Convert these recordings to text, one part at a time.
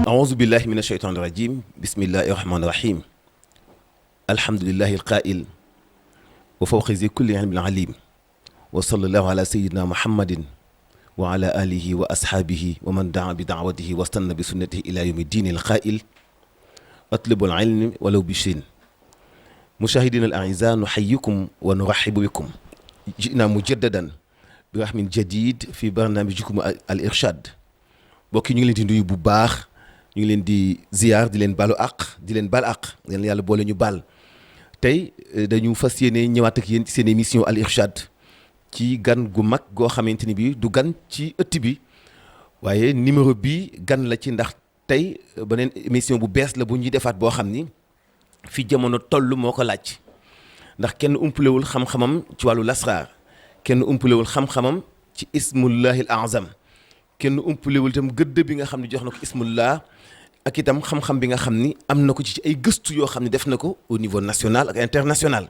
أعوذ بالله من الشيطان الرجيم بسم الله الرحمن الرحيم الحمد لله القائل وفوق ذي كل علم عليم وصلى الله على سيدنا محمد وعلى آله وأصحابه ومن دعا بدعوته واستنى بسنته إلى يوم الدين القائل أطلب العلم ولو بشين. مشاهدينا الأعزاء نحييكم ونرحب بكم. جئنا مجددا برحم جديد في برنامجكم الإرشاد. bokki ñu ngi leen di nuyu bu baax ñu ngi leen di ziar di leen balu àq di leen bal àq yéen yàlla boole ñu baal tey dañu fas yéene ñëwaat ak yéen ci seen émission Al Irshad ci gan gu mag goo xamante ni bi du gan ci ëtt bi waaye numéro bi gan la ci ndax tey beneen émission bu bees la bu ñuy defaat boo xam ni fi jamono toll moo ko laaj ndax kenn umpalewul xam-xamam ci wàllu lasraar kenn umpalewul xam-xamam ci ismullahil azam kenn umpalewul itam gëdd bi nga xam ne jox na ko ismullah ak itam xam-xam bi nga xam ni am na ko ci ay gëstu yoo xam ne def na ko au niveau national ak international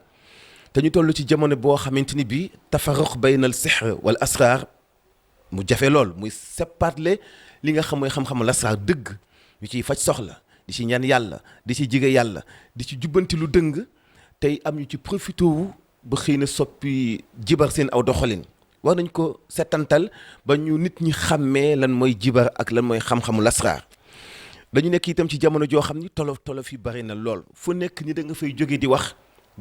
te ñu toll ci jamono boo xamante ni bii tafarruq bayna al sihr wal asrar mu jafe lool muy séparé li nga xam mooy xam-xamu lasraar dëgg ñu ciy faj soxla di ci ñaan yàlla di ci jige yàlla di ci jubbanti lu dëng tey am ñu ci profité wu ba xëy na soppi jibar seen aw doxalin war nañ ko setantal ba ñu nit ñi xàmmee lan mooy jibar ak lan mooy xam-xamu lasraar dañu nekk itam ci jamono joo xam ni tolof tolof yi bari na lool fu nekk ni da nga fay jóge di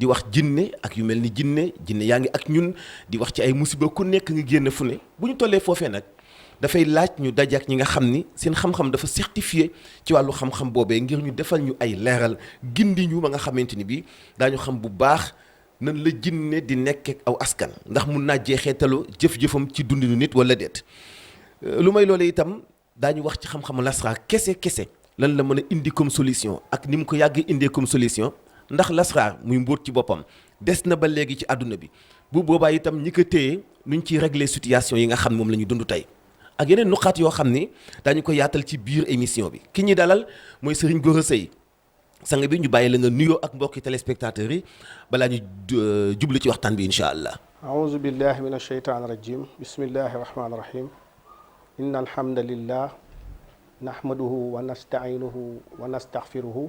wax jinne ak yu mel ni jinne yaa ngi ak ñun di wax ci ay musiba ku nekk nga génn fu ne bu ñu tollee foofee nag dafay laaj ñu daje ak ñi nga xam ni seen xam-xam dafa certifié ci wàllu xam-xam boobee ngir ñu defal ñu ay leeral gindi ñu ba nga xamante ni bii daañu xam bu baax nan la jinne di nekk ak aw askan ndax mun naa jeexeetalu jëf-jëfam ci dundinu nit wala déet lu may loolee itam daañu wax ci xam-xamu lasraar kese lan la mën a indi comme solution ak ni mu ko yàgg indee comme solution ndax lasraar muy mbóot ci boppam des na ba léegi ci àdduna bi bu boobaa itam ñi ko téye nuñ ciy régler situation yi nga xam moom la ñu dund tey ak yeneen nuqaat yoo xam ni daañu ko yaatal ci biir émission bi ki ñuy dalal mooy Serigne Gora Seye sang bi ñu bàyyi la nga nuyoo ak mbokki téléspectateurs yi balaa ñu jublu ci waxtaan bi incha allah. aouzu billahi min asheytaan rajim bismillahi rahmaani rahim inna alhamdulillah nahmaduhu wa nastainuhu wa nastaghfiruhu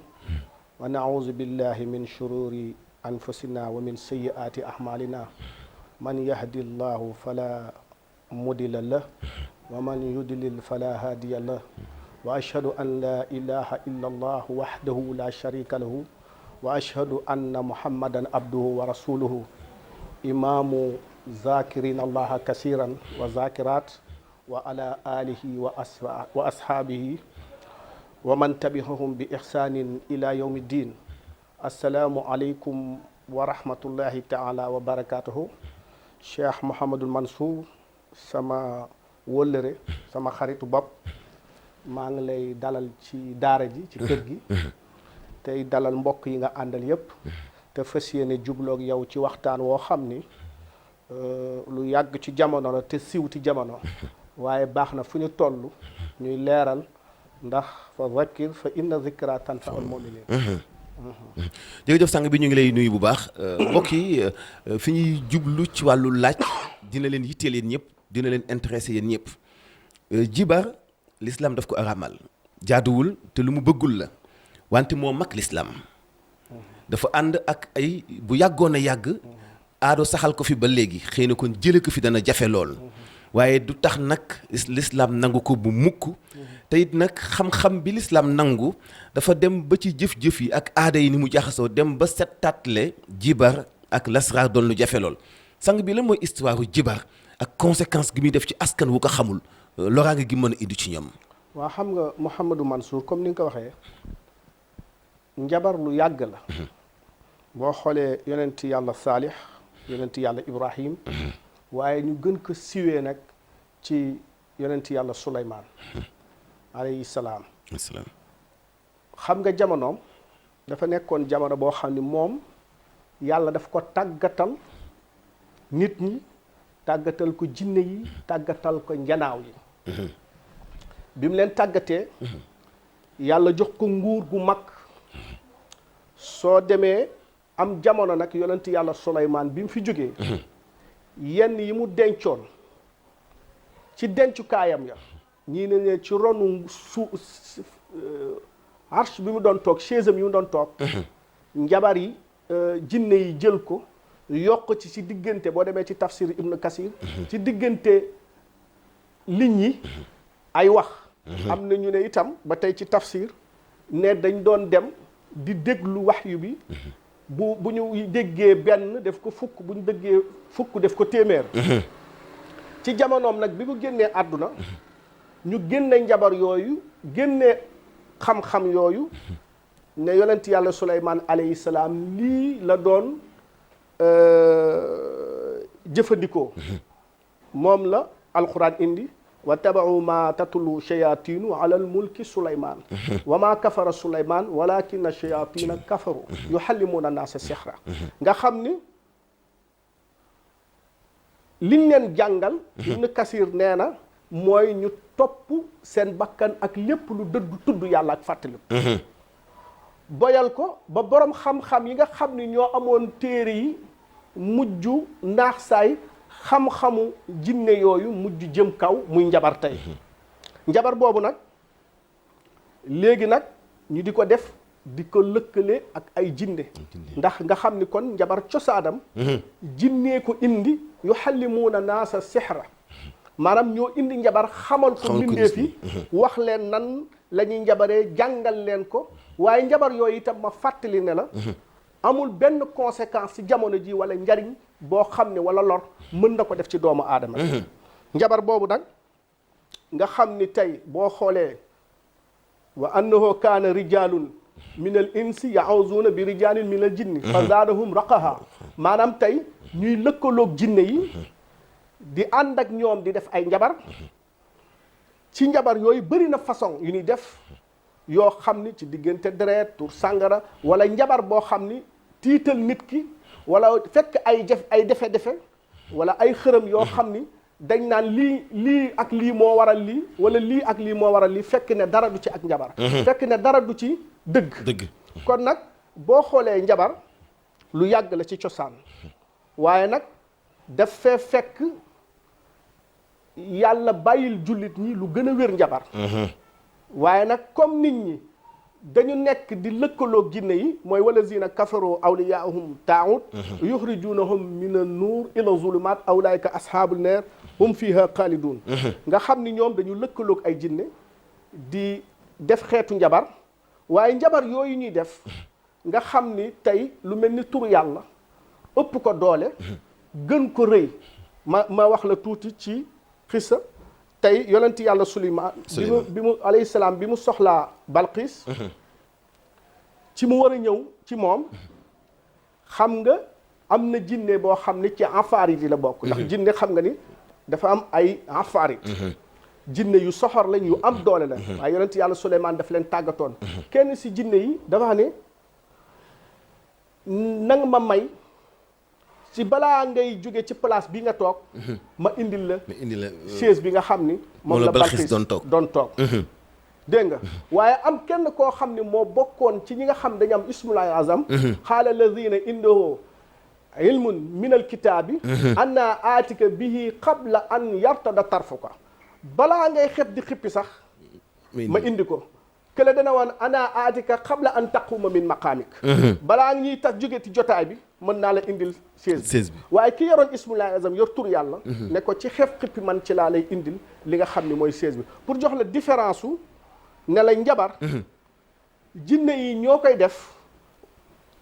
wa nauzu billahi min shururi anfusina wa min sayyiati ahmalina man yahdi llahu fala mudilla lah wa man yudlil fala hadiya lah wa ashhadu an la ilaha illa allah wahdahu la sharika lahu wa ashhadu anna muhammadan abduhu wa rasuluhu imamu zakirin allaha kasiran wa zakirat wa ala alihi wa ashaabihi wa man tabi'ahum bi ihsanin ila yawmi ddin assalaamu aleykum wa rahmatullahi taala wa barakatuhu Cheikh Mouhamadul Mansour sama wëllëre sama xaritu bopp maa ngi lay dalal ci daara ji ci kër gi tey dalal mbokk yi nga àndal yépp te fas yéene jubloog yow ci waxtaan woo xam ni lu yàgg ci jamono la te siiw ci jamono waaye baax na fu ñu toll ñuy leeral ndax fa zakkir fa inna zikra tanfa'ul mu'minin jërëjëf sang bi ñu ngi lay nuyu bu baax mbokk yi fi ñuy jublu ci wàllu laaj dina leen yitteel yéen ñëpp dina leen intéressé yéen ñëpp jibar l'islam daf ko araamal jaaduwul te lu mu bëggul la wante moo mag l'islam dafa ànd ak ay bu yàggoon a yàgg aado saxal ko fi ba léegi xëy na kon jële ko fi dana jafe lool waaye du tax nag l'islam nangu ko bu mukk te it nag xam-xam bi l'islam nangu dafa dem ba ci jëf-jëf yi ak aada yi ni mu jaxasoo dem ba settaatle jibar ak lasraar doon lu jafe lool sang bi la mooy histoire jibar ak conséquence gi muy def ci askan wu ko xamul loraange gi mën a indi ci ñoom. waa xam nga Mouhamadou Mansour comme ni nga ko waxee njabar lu yàgg la boo xoolee yonent yàlla Saalix yonent yàlla Ibrahim waaye ñu gën ko siwee nag ci yonent yàlla Suleymaan alayhi salaam xam nga jamonoom dafa nekkoon jamono boo xam ni moom yàlla daf ko tàggatal nit ñi tàggatal ko jinne yi tàggatal ko njanaaw yi bi mu leen tàggatee yàlla jox ko nguur gu mag soo demee am jamono nag yonent yàlla Suleymaan bi mu fi jógee yenn yi mu dencoon ci dencukaayam ya ñii ne ci ronu arsh bi mu doon toog chaise am yi mu doon toog njabar yi jinne yi jël ko yokk ci diggante boo demee ci tafsir Ibn Kasir ci diggante ligne yi ay wax am na ñu ne itam ba tey ci tafsir ne dañ doon dem di déglu waxyu bi bu ñu déggee benn def ko fukk bu ñu déggee fukk def ko téeméer ci jamonoom nag bi mu génnee àdduna ñu génne njabar yooyu génne xam-xam yooyu ne yonent yàlla Suleymaan alayhi salaam lii la doon jëfandikoo moom la alquran indi wa tabau ma tatlu shayatinu ala al mulki Suleymaan wa ma kafara Suleymaan walakina shayatina kafaru yuhallimuna naasa sihra nga xam ni liñ leen jàngal Ibn Kasir nee na mooy ñu topp seen bakkan ak lépp lu dëddu tudd yàlla ak fàttaliku boyal ko ba borom xam-xam yi nga xam ni ñoo amoon téere yi mujj naax saay xam-xamu jinne yooyu mujj jëm kaw muy njabar tey njabar boobu nag léegi nag ñu di ko def di ko lëkkale ak ay jinne ndax nga xam ni kon njabar cosaanam jinnee ko indi yuhallimuuna naasa sihra maanaam ñoo indi njabar xamal ko mbindeef yi wax leen nan la ñuy njabaree jàngal leen ko waaye njabar yooyu itam ma fàttali ne la amul benn conséquence ci jamono ji wala njariñ boo xam ne wala lor mën na ko def ci doomu aadama njabar boobu nag nga xam ni tey boo xoolee wa annahu kaana rijalun min al insi ya'uzuuna bi rijalin min al jinni fa zaadahum raqaha maanaam tey ñuy lëkkaloog jinne yi di ànd ak ñoom di def ay njabar ci njabar yooyu bëri na façon yu ñuy def yoo xam ni ci diggante deret tur sàngara wala njabar boo xam ni tiital nit ki wala fekk ay defe-defe wala ay xërëm yoo xam ni dañ naan lii ak lii moo waral lii wala lii ak lii moo waral lii fekk ne dara du ci ak njabar fekk ne dara du ci dëgg kon nag boo xoolee njabar lu yàgg la ci cosaan waaye nag daf fee fekk yàlla bàyyil jullit ñi lu gën a wér njabar waaye nag comme nit ñi dañu nekk di lëkkaloog jinne yi mooy walazina kafaru awliyaahum taa'ut yuxrijunahum min an-nuur ila zulumaat awlaayka ashaabul naar hum fiha xaalidun nga xam ni ñoom dañu lëkkaloog ay jinne di def xeetu njabar waaye njabar yooyu ñuy def nga xam ni tey lu mel ni tur yàlla ëpp ko doole gën ko rëy ma wax la tuuti ci xissa tey yonent yàlla Suleymaan bi mu alayhi salaam bi mu soxlaa Balqiis ci mu war a ñëw ci moom xam nga am na jinne boo xam ni ci afaarit yi la bokk ndax jinne xam nga ni dafa am ay afaarit jinne yu soxor lañ yu am doole la waaye yonent yàlla Suleymaan daf leen tàggatoon kenn si jinne yi dafa ne nanga ma may ci balaa ngay jóge ci place bi nga toog ma indil la chaise bi nga xam ni moom la Balqiis doon toog dégg nga waaye am kenn koo xam ni moo bokkoon ci ñi nga xam dañu am ismullahi azam xaala lazina indahu ilmun min al kitaabi anna aatika bihi qabla an yartada tarfuka balaa ngay xeb di xippi sax ma indi ko kële dana woon ana aatika qabla an taquma min maqaamik balaa ñuy tax jóge ci jotaay bi mën naa la indil chaise bi waaye ki yoroon ismullahi azam yor tur yàlla ne ko ci xef xippi man ci laa lay indil li nga xam ni mooy chaise bi pour jox la différence u ne la njabar jinne yi ñoo koy def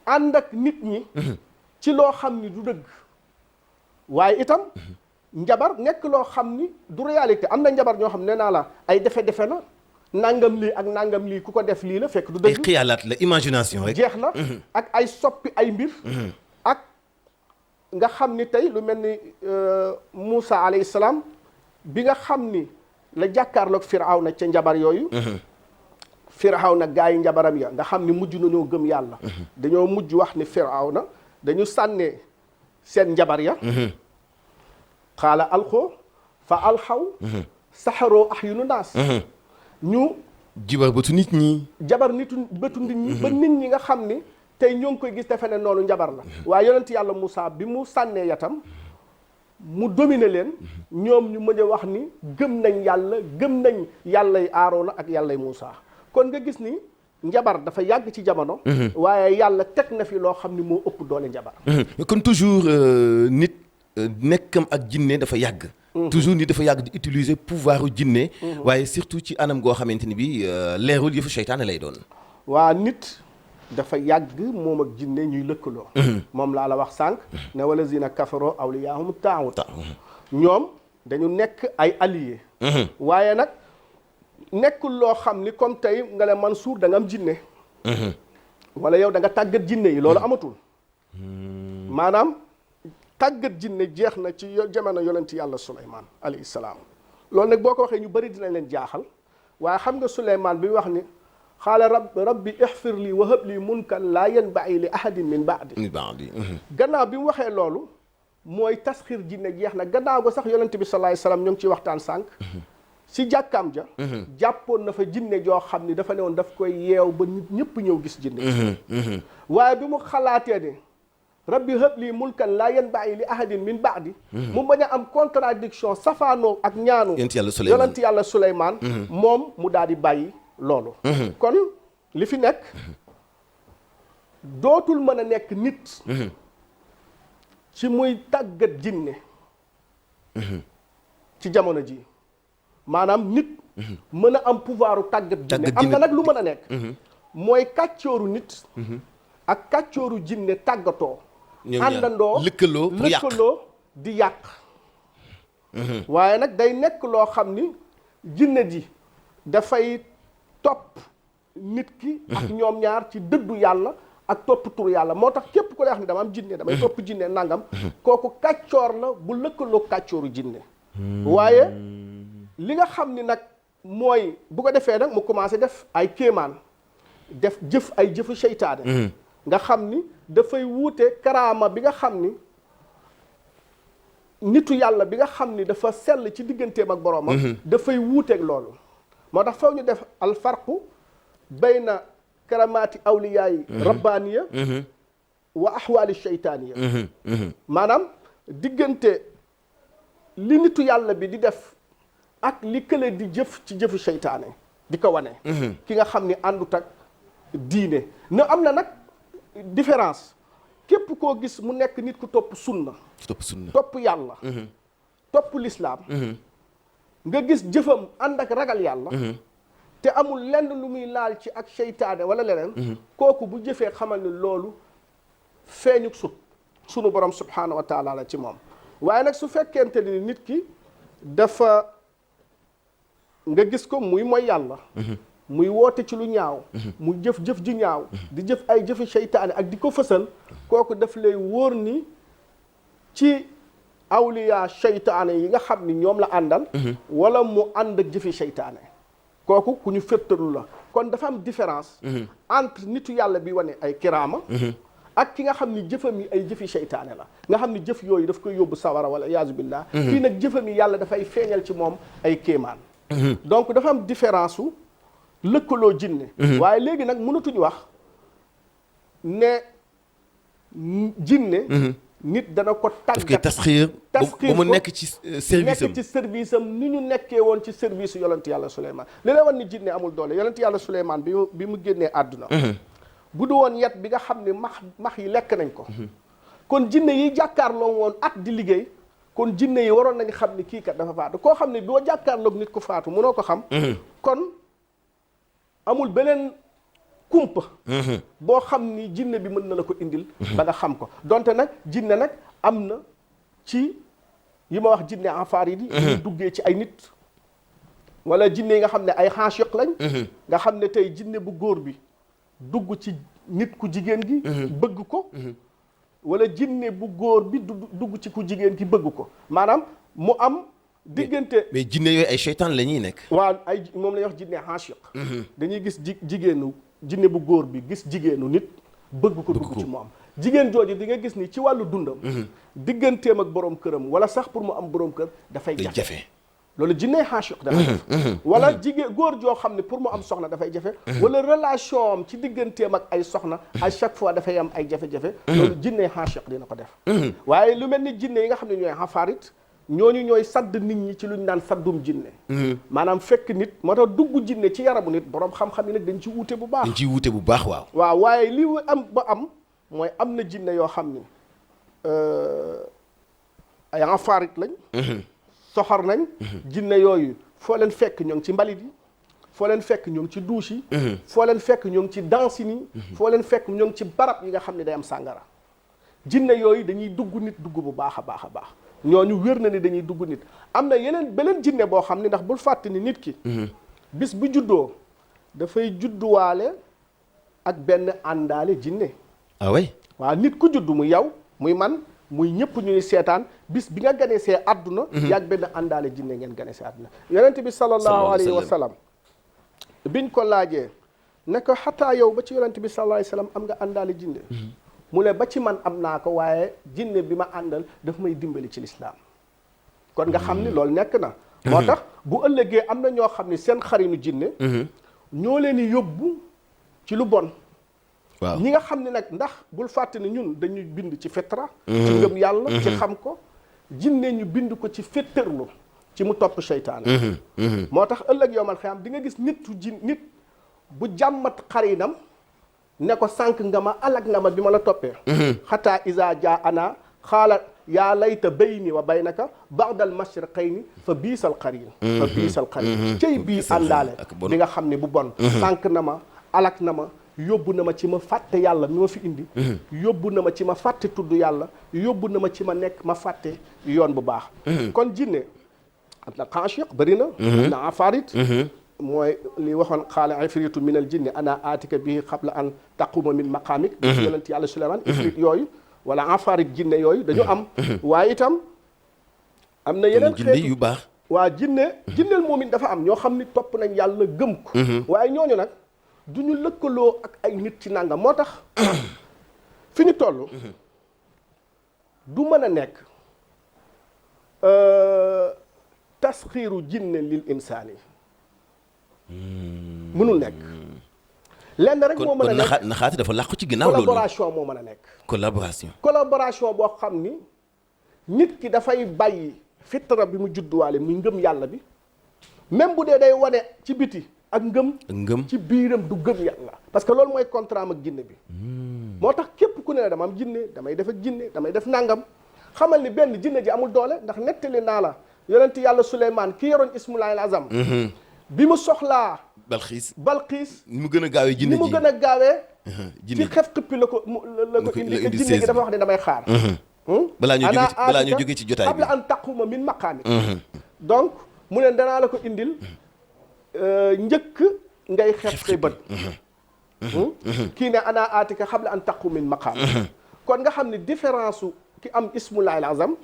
ànd ak nit ñi ci loo xam ni du dëgg waaye itam njabar nekk loo xam ni du réalité am na njabar ñoo xam ne naa la ay defe-defe la nangam lii ak nangam lii ku ko def lii la fekk du dëgg ay xiyaalaat la imagination rek jeex na ak ay soppi ay mbir ak nga xam ni tey lu mel ni Muusa alayhi salaam bi nga xam ni la jàkkaarloog Firawna ca njabar yooyu Firawna gaa yi njabaram ya nga xam ni mujj nañoo gëm yàlla dañoo mujj wax ni Firawna dañu sànnee seen njabar ya xaala alxoo fa alxaw saxaroo ahyunu naas ñu jibar bëtu nit ñi jabar bëtu nit ñi ba nit ñi nga xam ni tey ñoo ngi koy gis defe ne noonu njabar la waaye yonent yàlla Moussa bi mu sànnee yatam mu dominer leen ñoom ñu mën a wax ni gëm nañ yàlla gëm nañ yàllay Aaroona ak yàllay Moussa kon nga gis ni njabar dafa yàgg ci jamono. waaye yàlla teg na fi loo xam ni moo ëpp doole njabar. kon toujours nit nekkam ak jinne dafa yàgg. toujours nit dafa yàgg di utiliser pouvoiru jinne. waaye surtout ci anam goo xamante ni bi leerul yëfu seytaane lay doon. waa nit dafa yàgg moom ak jinne ñuy lëkkaloo. moom laa la wax sànq. ne walazina kafaroo awliyaahum taaxut. ñoom dañu nekk ay alliés. waaye nag nekkul loo xam ni comme tey nga ne Mansour da nga am jinne. wala yow da nga tàggat jinne yi loolu amatul. maanaam tàggat jinne jeex na ci jamono yonent yàlla Suleymaan alayhi salaam. loolu nag boo ko waxee ñu bëri dinañ leen jaaxal waaye xam nga Suleymaan bi wax ni xaala rabbi ixfir lii wa hab lii mulkan laa yanbaghi li ahadin min ba'di. gannaaw bi mu waxee loolu mooy tasxiir jinne jeex na gannaaw ko sax yonent bi sallallahu alayhi wasallam ñoo ngi ciy waxtaan sànq. si jàkkaam ja. jàppoon na fa jinne joo xam ni dafa ne woon daf koy yeew ba nit ñëpp ñëw gis jinne. waaye bi mu xalaatee ne rabbi hab lii mulkan laa yanbaghi li ahadin min ba'di. mu bañ a am contradiction safaanoo ak ñaanu. yonent yàlla Suleymaan moom mu daal di bàyyi loolu. kon li fi nekk dootul mën a nekk nit. ci muy tàggat jinne ci jamono ji maanaam nit mën a am pouvoiru tàggat jinne am na nag lu mën a nekk mooy kàccooru nit ak kàccooru jinne tàggatoo àndandoo lëkkaloo di yàq waaye nag day nekk loo xam ni jinne ji dafay topp nit ki ak ñoom ñaar ci dëddu yàlla ak topp tur yàlla moo tax képp ku lay wax ni dama am jinne damay topp jinne nangam kooku kàccoor la bu lëkkaloo kàccooru jinne waaye li nga xam ni nag mooy bu ko defee nag mu commencé def ay kéemaan def jëf ay jëfu seytaane nga xam ni dafay wuute karaama bi nga xam ni nitu yàlla bi nga xam ni dafa sell ci digganteem ak boroomam dafay wuuteeg loolu moo tax faw ñu def alfarqu bayna karamaati awliyaay rabbaaniya wa ahwaali sheytaaniya maanaam diggante li nitu yàlla bi di def ak li kële di jëf ci jëfu seytaane di ko wane ki nga xam ni àndut ak diine na am na nag différence képp koo gis mu nekk nit ku topp sunna topp yàlla topp lislaam nga gis jëfam ànd ak ragal yàlla te amul lenn lu muy laal ci ak seytaane wala leneen kooku bu jëfee xamal ni loolu feeñu sunu borom subhaanahu wa taala la ci moom waaye nag su fekkente ni nit ki dafa nga gis ko muy mooy yàlla muy woote ci lu ñaaw mu jëf-jëf ju ñaaw di jëf ay jëfi seytaane ak di ko fësal kooku daf lay wóor ni ci awliya seytaane yi nga xam ni ñoom la àndal wala mu ànd ak jëfi seytaane kooku ku ñu féttalu la kon dafa am différence entre nitu yàlla bi wane ay kiraama ak ki nga xam ni jëfam yi ay jëfi seytaane la nga xam ni jëf yooyu daf koy yóbbu sawara wala iyaazu billah fii nag jëfam yi yàlla dafay feeñal ci moom ay kéemaan donc dafa am différence su lëkkaloo jinne waaye léegi nag mënatuñu wax ne jinne nit dana ko tàggat tasxiir ba mu nekk ci service am ni ñu nekkee woon ci service yonent yàlla Suleymaan li lay wan ni jinne amul doole yonent yàlla Suleymaan bi mu génnee àdduna bu du woon yet bi nga xam ne max yi lekk nañ ko kon jinne yi jàkkaarloo woon at di liggéey kon jinne yi waroon nañ xam ni kii kat dafa faatu koo xam ne doo jàkkaarloog nit ku faatu mënoo ko xam kon amul beneen kumpa boo xam ni jinne bi mën na la ko indil ba nga xam ko donte nag jinne nag am na ci yi ma wax jinne afaar yi ñu duggee ci ay nit wala jinne yi nga xam ne ay xaashiq lañ nga xam ne tey jinne bu góor bi dugg ci nit ku jigéen gi bëgg ko wala jinne bu góor bi dugg ci ku jigéen gi bëgg ko maanaam mu am diggante mais jinne yooyu ay seytaan la ñuy nekk waaw ay moom la ñuy wax jinne xaashiq dañuy gis jigéenu jinne bu góor bi gis jigéenu nit bëgg ko dugg ci moom jigéen jooju di nga gis ni ci wàllu dundam digganteem ak borom këram wala sax pour mu am borom kër dafay jafe loolu jinne xaashiq dafay def wala jigéen góor joo xam ne pour mu am soxna dafay jafe wala relation am ci digganteem ak ay soxna à chaque fois dafay am ay jafe-jafe loolu jinne xaashiq dina ko def waaye lu mel ni jinne yi nga xam ne ñooy xafaarit ñooñu ñooy sadd nit ñi ci luñ naan saddum jinne maanaam fekk nit moo tax dugg jinne ci yaramu nit boroom xam-xam yi nag dañ ci wuute bu baax. dañ ciy wuute bu baax waaw. waaw waaye li am ba am mooy am na jinne yoo xam ni ay enfaarit lañ. soxor nañ. jinne yooyu foo leen fekk ñoo ngi ci mbalit yi. foo leen fekk ñoo ngi ci douche yi. foo leen fekk ñoo ngi ci danse yi. foo leen fekk ñoo ngi ci barab yi nga xam ne day am sàngara. jinne yooyu dañuy dugg nit dugg bu baax a baax a baax ñooñu wér na ni dañuy dugg nit am na yeneen beneen jinne boo xam ne ndax bul fàtte ni nit ki. bis bu juddoo dafay judduwaale ak benn àndaale jinne. ah oui waaw nit ku judd muy yow muy man muy ñëpp ñuy seetaan bis bi nga ganee see àdduna. yaag benn àndaale jinne ngeen ganee see àdduna. yonent bi sallallahu alayhi wa sallam biñ ko laajee ne ko xataa yow ba ci yonent bi sallallahu alayhi wa sallam am nga àndaale jinne. mu ne ba ci man am naa ko waaye jinne bi ma àndal daf may dimbali ci lislaam kon nga xam ni loolu nekk na. moo tax bu ëllëgee am na ñoo xam ni seen xarinu jinne ñoo leen di yóbbu ci lu bon. waaw ñi nga xam ne nag ndax bul fàtte ne ñun dañuy bind ci fetra ci ngëm yàlla ci xam ko jinne ñu bind ko ci féttërlu ci mu topp seytaane moo tax ëllëg yowmal xiyaam di nga gis nit bu jàmmat xarinam ne ko sànq nga ma alag nga ma bi ma la toppee xataa isa jaa ana xaala yaa layta bayni wa baynaka ba'dal mashriqayni fa biisal qarin fa biisal qarin cey bii àndaale bi nga xam ne bu bon sànq na ma alag na ma yóbbu na ma ci ma fàtte yàlla mi ma fi indi yóbbu na ma ci ma fàtte tudd yàlla yóbbu na ma ci ma nekk ma fàtte yoon bu baax kon jinne am na xaashiq bëri na am na afarit mooy li waxoon xaala ifritu min al jinni ana aatika bihi qabla an taquma min maqaamik bi yonent yàlla Suleymaan ifrit yooyu wala afarit jinne yooyu dañu am waaye itam am na yeneen xeetu yu baax waa jinneel moom it dafa am ñoo xam ni topp nañ yàlla gëm ko waaye ñooñu nag du ñu lëkkaloo ak ay nit ci nangam moo tax fi ñu toll du mën a nekk tasxiiru jinne lil insaani mënul nekk lenn rek moo mën a nekk naxaati dafa làqu ci ginnaaw loolu collaboration moo mën a nekk collaboration boo xam ni nit ki dafay bàyyi fitra bi mu judduwaale muy ngëm yàlla bi même bu dee day wane ci biti ak ngëm ci biiram du gëm yàlla parce que loolu mooy contrat am ak jinne bi moo tax képp ku ne dama am jinne damay def ak jinne damay def nangam xamal ni benn jinne ji amul doole ndax nettali naa la yonent yàlla Suleymaan ki yoroon ismullaahil azam bi mu soxlaa Balxiis ni mu gën a gaawee jinne ji ni mu gën a gaawee ci xef xippi la ko indi te jinne gi dafa wax ne damay xaar balaa ñu jóge ci jotaay bi qabla an taquma min maqaamik donc mu ne danaa la ko indil njëkk ngay xef say bët kii ne ana aatika qabla an taquma min maqaamik kon nga xam ne différence su ki am ismullaahil azam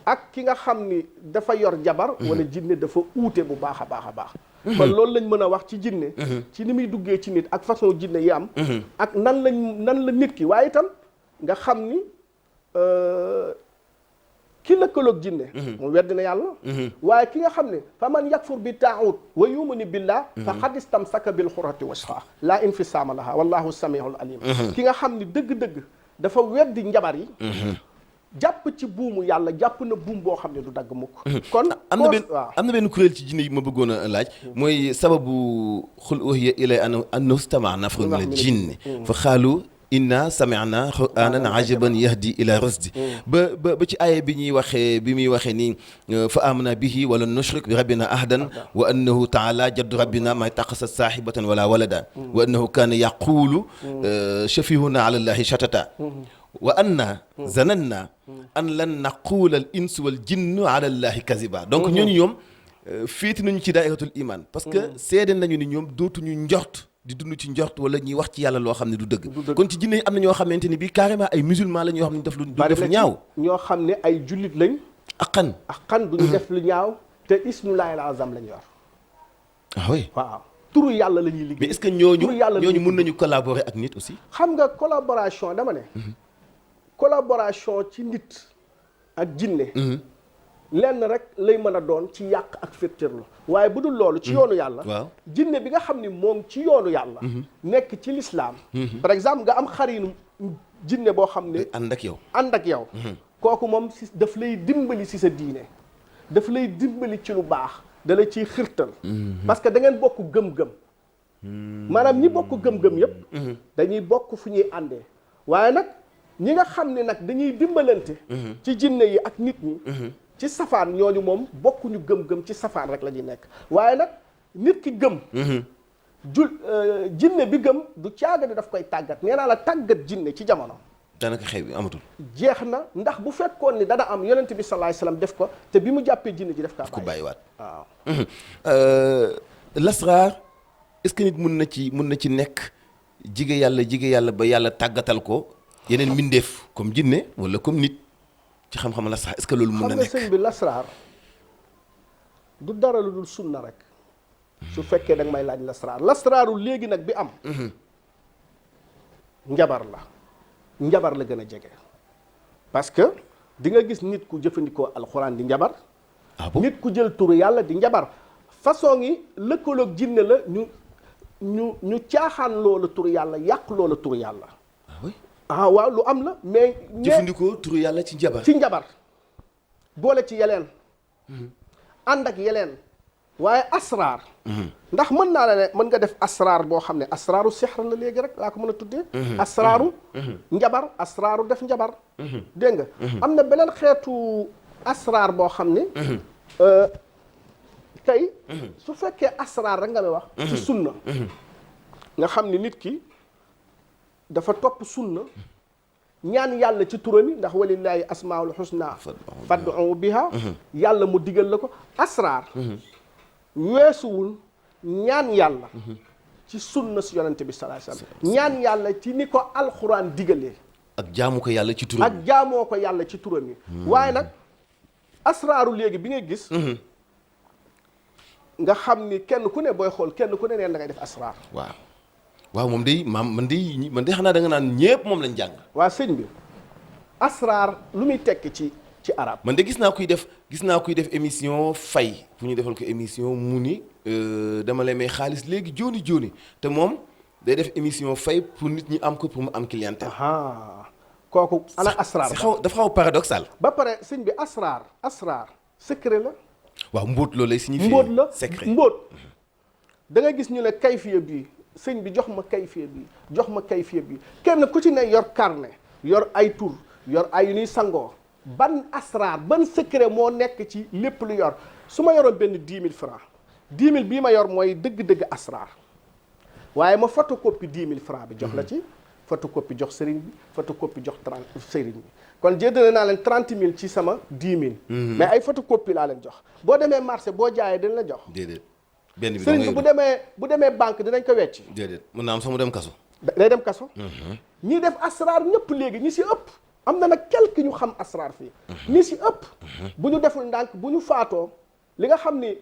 ak ki nga xam ni dafa yor jabar wala jinne dafa uute bu baax a baax a baax kon loolu lañ mën a wax ci jinne ci ni muy duggee ci nit ak façon jinne yi am ak nan la nit ki waaye itam nga xam ni ki lëkkaloog jinne moom weddi na yàlla waaye ki nga xam ne fa man yakfur bi taaxut wa yumini billah faqad istamsaka bil xurati wasqa laa infisaama laha wallahu samiul alim ki nga xam ni dëgg-dëgg dafa weddi njabar yi jàpp ci buumu yàlla jàpp na buum boo xam ne du dagg mukk kon am na benn kuréel ci jinne yi ma bëggoon a laaj mooy sababu xul uhiya ilay annahu istama'a nafrun min al-jinni fa xaalu inna sami'na qur'anan ajaban yahdi ila rusdi ba ci aaya bi muy waxee ni fa amana bihi wala nushrik bi rabbina ahdan wa annahu taala jaddu rabbina ma taqasa sahibatan wala walada wa annahu kana yaqulu shafihuna ala allahi shatata wa anna zananna an lan naqula al insu wal jinnu ala allahi kaziba donc ñooñu ñoom féeti nañu ci dairatul iman parce que seede nañu ni ñoom dootuñu njort di dund ci njort wala ñuy wax ci yàlla loo xam ne du dëgg kon ci jinne yi am na ñoo xamante ni bii carrément ay musulman la ñoo xam ne def lu ñaaw ñoo xam ne ay jullit lañ aqan duñu def lu ñaaw te ismullaahil azam lañ yor ah oui waaw turu yàlla la ñuy liggéey mais est-ce que ñooñu mën nañu collaborer ak nit aussi xam nga collaboration dama ne collaboration ci nit ak jinne lenn rek lay mën a doon ci yàq ak féttirlu waaye bu dul loolu ci yoonu yàlla jinne bi nga xam ni moom ci yoonu yàlla nekk ci lislaam par exemple nga am xarinu jinne boo xam ne ànd ak yow kooku moom si daf lay dimbali si sa diine daf lay dimbali ci lu baax da la ciy xirtal parce que da ngeen bokk gëm-gëm maanaam ñi bokk gëm-gëm yépp dañuy bokk fu ñuy àndee waaye nag ñi nga xam ne nag dañuy dimbalante ci jinne yi ak nit ñi ci safaan ñooñu moom bokkuñu gëm-gëm ci safaan rek la ñuy nekk waaye nag nit ki gëm jinne bi gëm du caaga di daf koy tàggat nee naa la tàggat jinne ci jamono daanaka xew bi amatul jeex na ndax bu fekkoon ni dana am yonent bi sallallahu alayhi wasallam def ko te bi mu jàppee jinne ji def ko bàyyiwaat waaw lasraar est-ce que nit mun na ci nekk jige yàlla ba yàlla tàggatal ko yeneen mbindeef comme jinne wala comme nit ci xam-xam lasraar est-ce que loolu mun na nekk xam nga sëñ bi lasraar du dara lu dul sunna rek su fekkee da nga may laaj lasraaru léegi nag bi am njabar la gën a jege parce que di nga gis nit ku jëfandikoo alxuraan di njabar nit ku jël turu yàlla di njabar façon yi lëkkaloog jinne la ñu caaxaan loola turu yàlla yàq loola turu yàlla waaw lu am la mais jëfandikoo turu yàlla ci njabar boole ci yeleen ànd ak yeleen waaye asraar ndax mën naa la ne mën nga def asraar boo xam ne asraaru sixr la léegi rek laa ko mën a tuddee asraaru njabar asraaru def njabar dégg nga am na beneen xeetu asraar boo xam ne tey su fekkee asraar rek nga may wax ci sunna nga xam ni nit ki dafa topp sunna ñaan yàlla ci turami ndax walillaahi asmaul husna fad'u biha yàlla mu digal la ko asraar weesuwul ñaan yàlla ci sunna si yonente bi sallallahu alayhi wasallam ñaan yàlla ci ni ko alxuraan digalee ak jaamu ko yàlla ci turam ak jaamoo ko yàlla ci turam yi waaye nag asraaru léegi bi ngay gis nga xam ni kenn ku ne booy xool kenn ku ne neen da ngay def asraar waaw moom day man day xanaa da nga naan ñépp moom lañ jàng waa sëñ bi asraar lu muy tekki ci arab man de gis naa kuy def émission fay fu ñu defal ko émission mu ni dama lay may xaalis léegi jooni te moom day def émission fay pour nit ñi am ko pour mu am clientèle kooku ana asraar dafa xaw paradoxal ba pare sëñ bi asraar secret la waaw mbóot loolu lay signifié mbóot la secret mbóot da nga gis ñu ne kayfiya bi sëñ bi jox ma kayfiya bi kenn ku ci ne yor carnet yor ay tur yor ay yu ñuy sangoo ban asraar ban secret moo nekk ci lépp lu yor su ma yoroon benn 10 000 francs 10 000 bii ma yor mooy dëgg-dëgg asraar waaye ma photocopie 10 000 francs bi jox la ci photocopie jox sëriñ bi photocopie jox 30 sëriñ bi kon jéddale naa leen 30 000 ci sama 10 000 mais ay photocopie laa leen jox boo demee marché boo jaayee dañ la jox déedéet benn bi sëriñ bi bu demee banque dinañ ko wecc déedéet mën naa am sax mu dem kaso day dem kaso ñii def asraar ñëpp léegi ñi si ëpp am na nag quelque ñu xam asraar fii ñi si ëpp bu ñu deful ndànk bu ñu faatoo li nga xam ni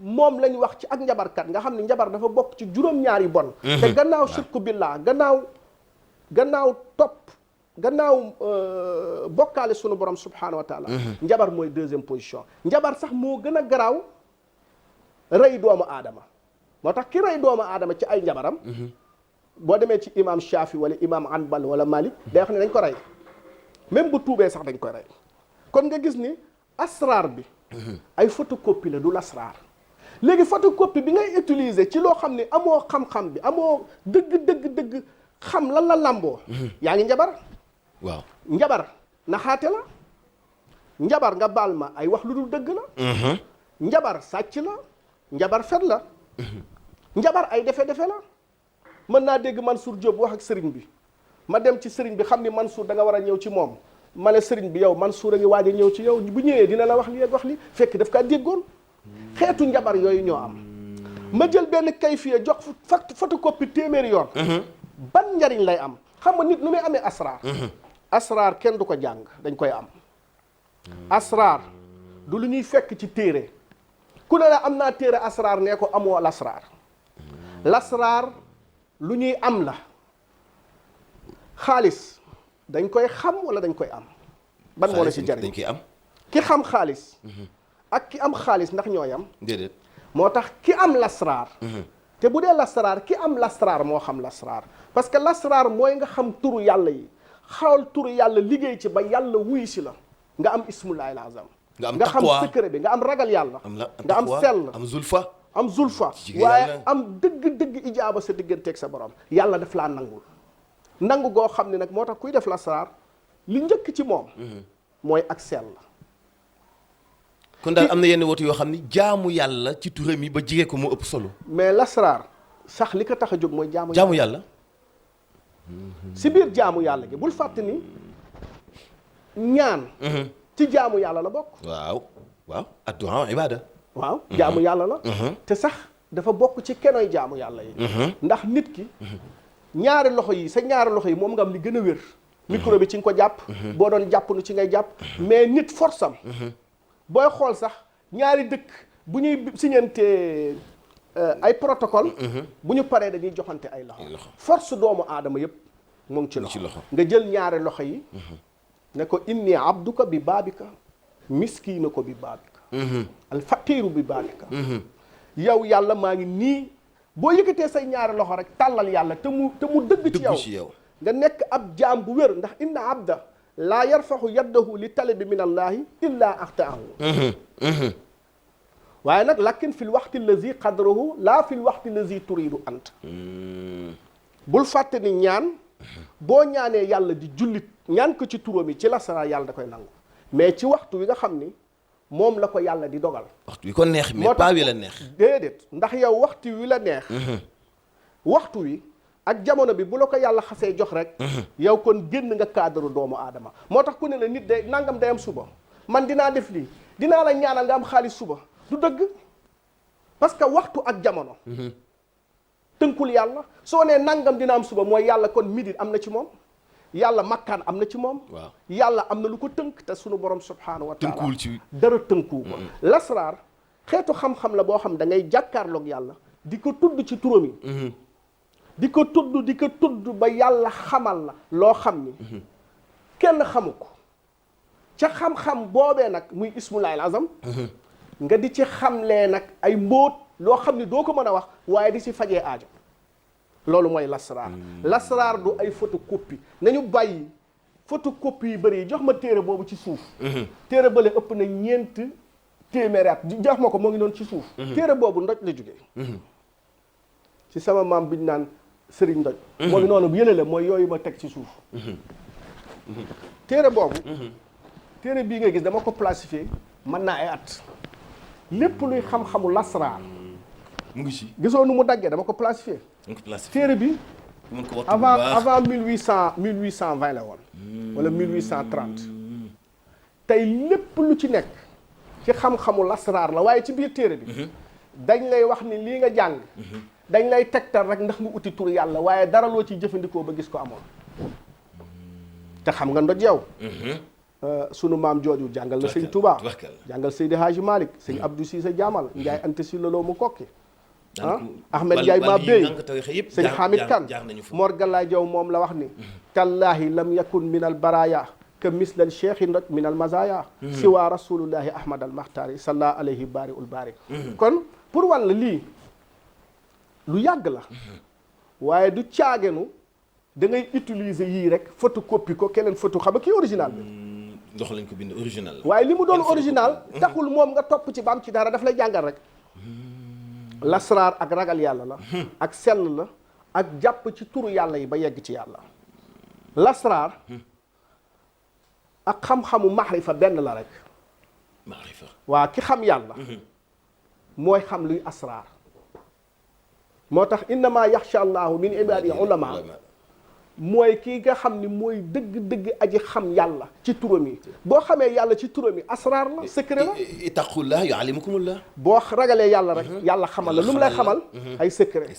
moom lañ wax ci ak njabarkat nga xam ni njabar dafa bokk ci juróom-ñaari bon te gannaaw shirku billah gannaaw bokkaale sunu borom subhaanahu wa taala njabar mooy deuxième position njabar sax moo gën a garaaw rey doomu aadama moo tax ki rey doomu aadama ci ay njabaram boo demee ci imam Shafi wala imam Hanbal wala Malik day wax ne dañ ko rey même bu tuubee sax dañ koy rey kon nga gis ni asraar bi ay photocopie la du lasraar léegi photocopie bi ngay utiliser ci loo xam ne amoo xam-xam bi amoo dëgg xam lan la làmboo yaa ngi njabar waaw njabar naxaate la njabar nga baal ma ay wax lu dul dëgg la njabar sàcc la njabar fet la njabar ay defe-defe la mën naa dégg Mansour Diop wax ak sëriñ bi ma dem ci sëriñ bi xam ni Mansour da nga war a ñëw ci moom ma ne sëriñ bi yow Mansour a ngi waaj a ñëw ci yow bu ñëwee dina la wax li ak wax li fekk daf kaa déggoon xeetu njabar yooyu ñoo am ma jël benn kayfiya jox photocopie téeméeri yoon ban njariñ lay am xam nga nit nu muy amee asraar asraar kenn du ko jàng dañ koy am asraar du lu ñuy fekk ci téere ku ne la am naa téere asraar nee ko amoo lasraar lasraar lu ñuy am la xaalis dañ koy xam wala dañ koy am ban moo la ci jariñ dañ koy am ki xam xaalis ak ki am xaalis ndax ñooy am déedéet moo tax ki am lasraar te bu dee lasraar ki am lasraar moo xam lasraar parce que lasraar mooy nga xam turu yàlla yi xawal turu yàlla liggéey ci ba yàlla wuy si la nga am ismullahi al azam am nga xam taqwa secret bi nga am ragal yàlla nga am sell am zulfa am zulfa waaye am dëgg-dëgg ijaaba sa digganteeg sa borom yàlla daf laa nangul nangu goo xam ne nag moo tax kuy def lasraar li njëkk ci moom mooy ak sell kon daal am na yenn woote yoo xam ni jaamu yàlla ci turam yi ba jige ko moo ëpp solo mais lasraar sax li ko tax a jóg mooy jaamu yàlla si biir jaamu yàlla gi bul fàtte ni ñaan ci jaamu yàlla la bokk waaw addu'a ibada waaw jaamu yàlla la te sax dafa bokk ci kenoy jaamu yàlla yi ndax nit ki ñaari loxo yi sa ñaari loxo yi moom nga am li gën a wér micro bi ci nga ko jàpp boo doon jàpp nu ci ngay jàpp mais nit force am booy xool sax ñaari dëkk bu ñuy signantee ay protocole bu ñu paree dañuy joxante ay loxo force doomu aadama yëpp mu ngi ci loxo nga jël ñaari loxo yi ne ko inni abduka bi baabika miskiina ko bi baabika al faqiiru bi baabika yow yàlla maa ngi nii boo yëkkatee say ñaari loxo rek tàllal yàlla te mu dëgg ci yow nga nekk ab jaam bu wér ndax inna abda laa yarfaxu yaddahu li talabi min allahi illa axtaahu waaye nag lakin fi l waxti allazi qadrahu laa fi l waxti allazi turidu ant bul fàtte ni ñaan boo ñaanee yàlla di jullit ñaan ko ci turam yi ci lasraar yàlla da koy nangu mais ci waxtu wi nga xam ni moom la ko yàlla di dogal waxtu wi ko neex mais pas wi la neex déedéet ndax yow waxtu wi la neex waxtu wi ak jamono bi bu la ko yàlla xasee jox rek yow kon génn nga cadre doomu aadama moo tax ku ne la nit day nangam day am suba man dinaa def lii dinaa la ñaanal nga am xaalis suba du dëgg parce que waxtu ak jamono tënkul yàlla soo nee nangam dina am suba mooy yàlla kon midi am na ci moom yàlla makkaan am na ci moom yàlla am na lu ko tënk te sunu borom subhaanahu wa taala tënkuwul ci dara tënkuwu ko lasraar xeetu xam-xam la boo xam da ngay jàkkaarloog yàlla di ko tudd ci turam yi di ko tudd ba yàlla xamal la loo xam ni kenn xamu ko ca xam-xam boobee nag muy ismullahil azam nga di ci xamlee nag ay mbóot loo xam ni doo ko mën a wax waaye di ci fajee aajo loolu mooy lasraar lasraar du ay photocopie nañu bàyyi photocopie yu bëri yi jox ma téere boobu ci suuf téere bële ëpp na 4 téeméeri at jox ma ko moo ngi noonu ci suuf téere boobu ndoj la jógee ci sama maam biñ naan sëriñ ndoj moo ngi noonu bu yëlale mooy yooyu ma teg ci suuf téere boobu téere bii nga gis dama ko plastifié mën naa ay at lépp luy xam-xamu lasraar mu ngi ci gisoo nu mu daggee dama ko plastifié téere bi avant 1820 la woon wala 1830 tey lépp lu ci nekk ci xam-xamu lasraar la waaye ci biir téere bi dañ lay wax ni lii nga jàng dañ lay tegtal rek ndax nga uti tur yàlla waaye dara loo ciy jëfandikoo ba gis ko amoon te xam nga ndoj yow sunu maam jooju jàngal na sëñ Touba jàngal Seydi Hadji Malick sëñ Abdou Cissé Diamal Ndiaye Anta Sylla Lo mu kokki Ahmed Ndiaye maa béy sëñ Hamid Kane Mor Galaay Jaw moom la wax ni tallaahi lam yakun min al baraya que mislal cheikhi ndoj min al mazaya siwa rasulullahi ahmad al maxtaari salla alayhi bari ul bari kon pour wan la lii lu yàgg la waaye du caagenu da ngay utiliser yii rek photocopie ko keneen photo xam nga kii original bi ndox lañ ko bind original la waaye li mu doon original taxul moom nga topp ci ba am ci dara daf lay jàngal rek lasraar ak ragal yàlla la ak sell la ak jàpp ci turu yàlla yi ba yegg ci yàlla lasraar ak xam-xamu maxrifa benn la rek maxrifa waa ki xam yàlla mooy xam luy asraar moo tax innama yaxsha allahu min ibadihi ulama mooy kii nga xam ni mooy dëgg-dëgg aji xam yàlla ci turam yi boo xamee yàlla ci turam yi asraar la secret la ittaqullah yuallimukumullah boo ragalee yàlla rek yàlla xamal la lu mu lay xamal ay secret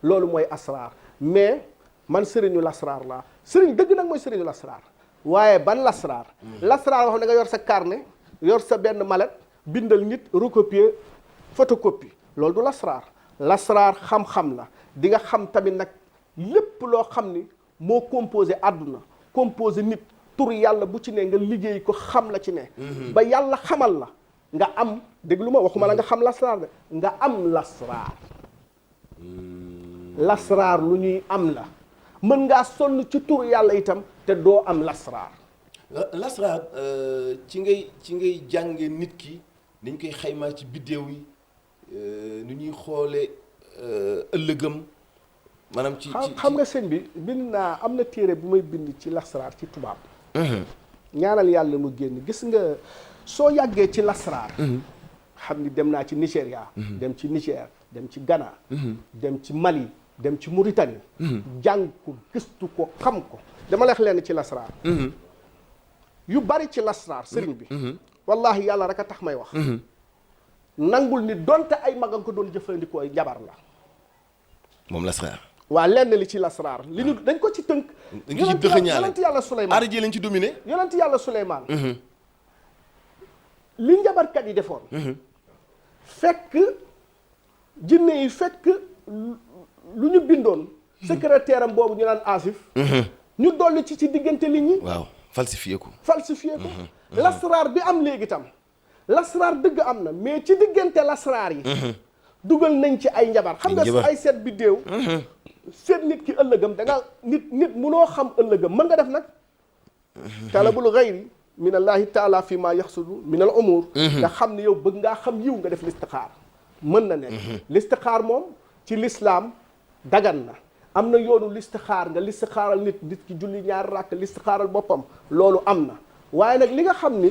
loolu mooy asraar mais man sëriñu lasraar laa sëriñ dëgg nag mooy sëriñu lasraar waaye ban lasraar lasraar boo xam ne nga yor sa carnet yor sa benn mallette bindal nit recopier photocopie loolu du lasraar lasraar xam-xam la di nga xam tamit nag lépp loo xam ni moo composé àdduna composé nit tur yàlla bu ci ne nga liggéey ko xam la ci ne ba yàlla xamal la nga am déglu ma waxuma la nga xam lasraar de nga am lasraar lasraar lu ñuy am la mën ngaa sonn ci tur yàlla itam te doo am lasraar lasraar ci ngay jànge nit ki niñ koy xaymaa ci biddéew yi ni ñuy xoolee ëllëgam maanaam ci xam nga sëñ bi bind naa am na téere bu may bind ci lasraar ci tubaab ñaanal yàlla mu génn gis nga soo yàggee ci lasraar xam ni dem naa ci Nigéria dem ci Niger dem ci Ghana dem ci Mali dem ci Mauritanie jàng ko gëstu ko xam ko dama leex leen ci lasraar yu bari ci lasraar sëriñ bi wallahi yàlla rek a tax may wax nangul ni donte ay magan ko doon jëfandikoo ay jabar la moom lasraar waa lenn li ci lasraar li ñu dañ ko ci tënk dañ ko ci dëxëñaale yonent yàlla Suleymaan aara ji lañ ci dominé yonent yàlla Suleymaan li njabarkat yi defoon fekk jinne yi fekk lu ñu bindoon secrétaire am boobu ñu naan asif ñu dolli ci diggante nit ñi waaw falsifié ko lasraar bi am léegi tam lasraar dëgg am na mais ci diggante lasraar yi dugal nañ ci ay njabar xam nga ay seet biddéew seet nit ki ëllëgam da nga nit munoo xam ëllëgam mën nga def nag talabul xayri min allahi taala fi ma yaxsudu min al umur nga xam ne yow bëgg ngaa xam yiw nga def listixaar mën na nekk listixaar moom ci lislaam dagan na am na yoonu listixaar nga listixaaral nit ki julli ñaari ràkk listixaaral boppam loolu am na waaye nag li nga xam ni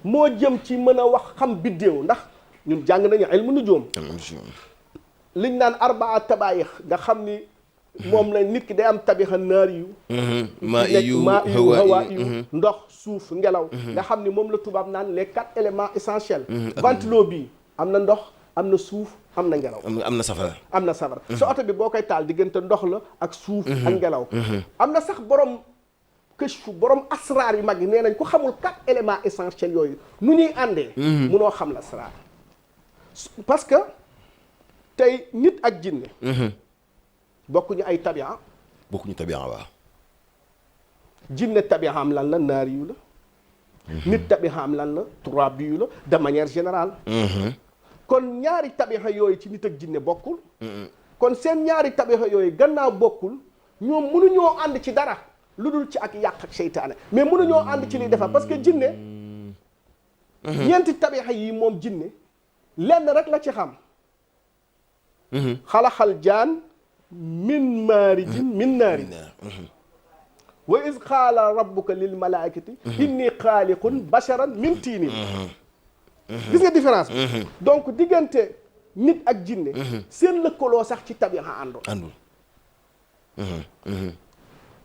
moo jëm ci mën a wax xam biddéew ndax ñun jàng nañu ilmu nujuum liñ naan arbaa tabaayix nga xam ni moom la nit ki day am tabixa naar yu maa yu hawa yu ndox suuf ngelaw nga xam ni moom la tubaab naan les 4 éléments essentiels ventilo bi am na ndox am na suuf am na ngelaw am na safara so oto bi boo koy taal diggante ndox la ak suuf ak ngelaw am na sax borom këchfu borom asraar yu mag yi nee nañ ku xamul 4 éléments essentiels yooyu nu ñuy àndee munoo xam la asraar parce que tey nit ak jinne bokkuñu ay tabian waaw jinne tabiaam lan la naari yu la nit tabiaam lan la turaab yu la de manière générale kon ñaari tabixa yooyu ci nit ak jinne bokkul kon seen ñaari tabixa yooyu gannaaw bokkul ñoom mënuñoo ànd ci dara lu dul ci ak yàq ak seytaane mais mënuñoo ànd ci liy defar parce que jinne ñeenti tabixa yi moom jinne lenn rek la ci xam xalaxal jaan min maarijin min naari wa iz qaala rabbuka lil malaikati inni xaaliqun basharan min tiinin gis nga différence bi donc diggante nit ak jinne seen lëkkaloo sax ci tabixa àndul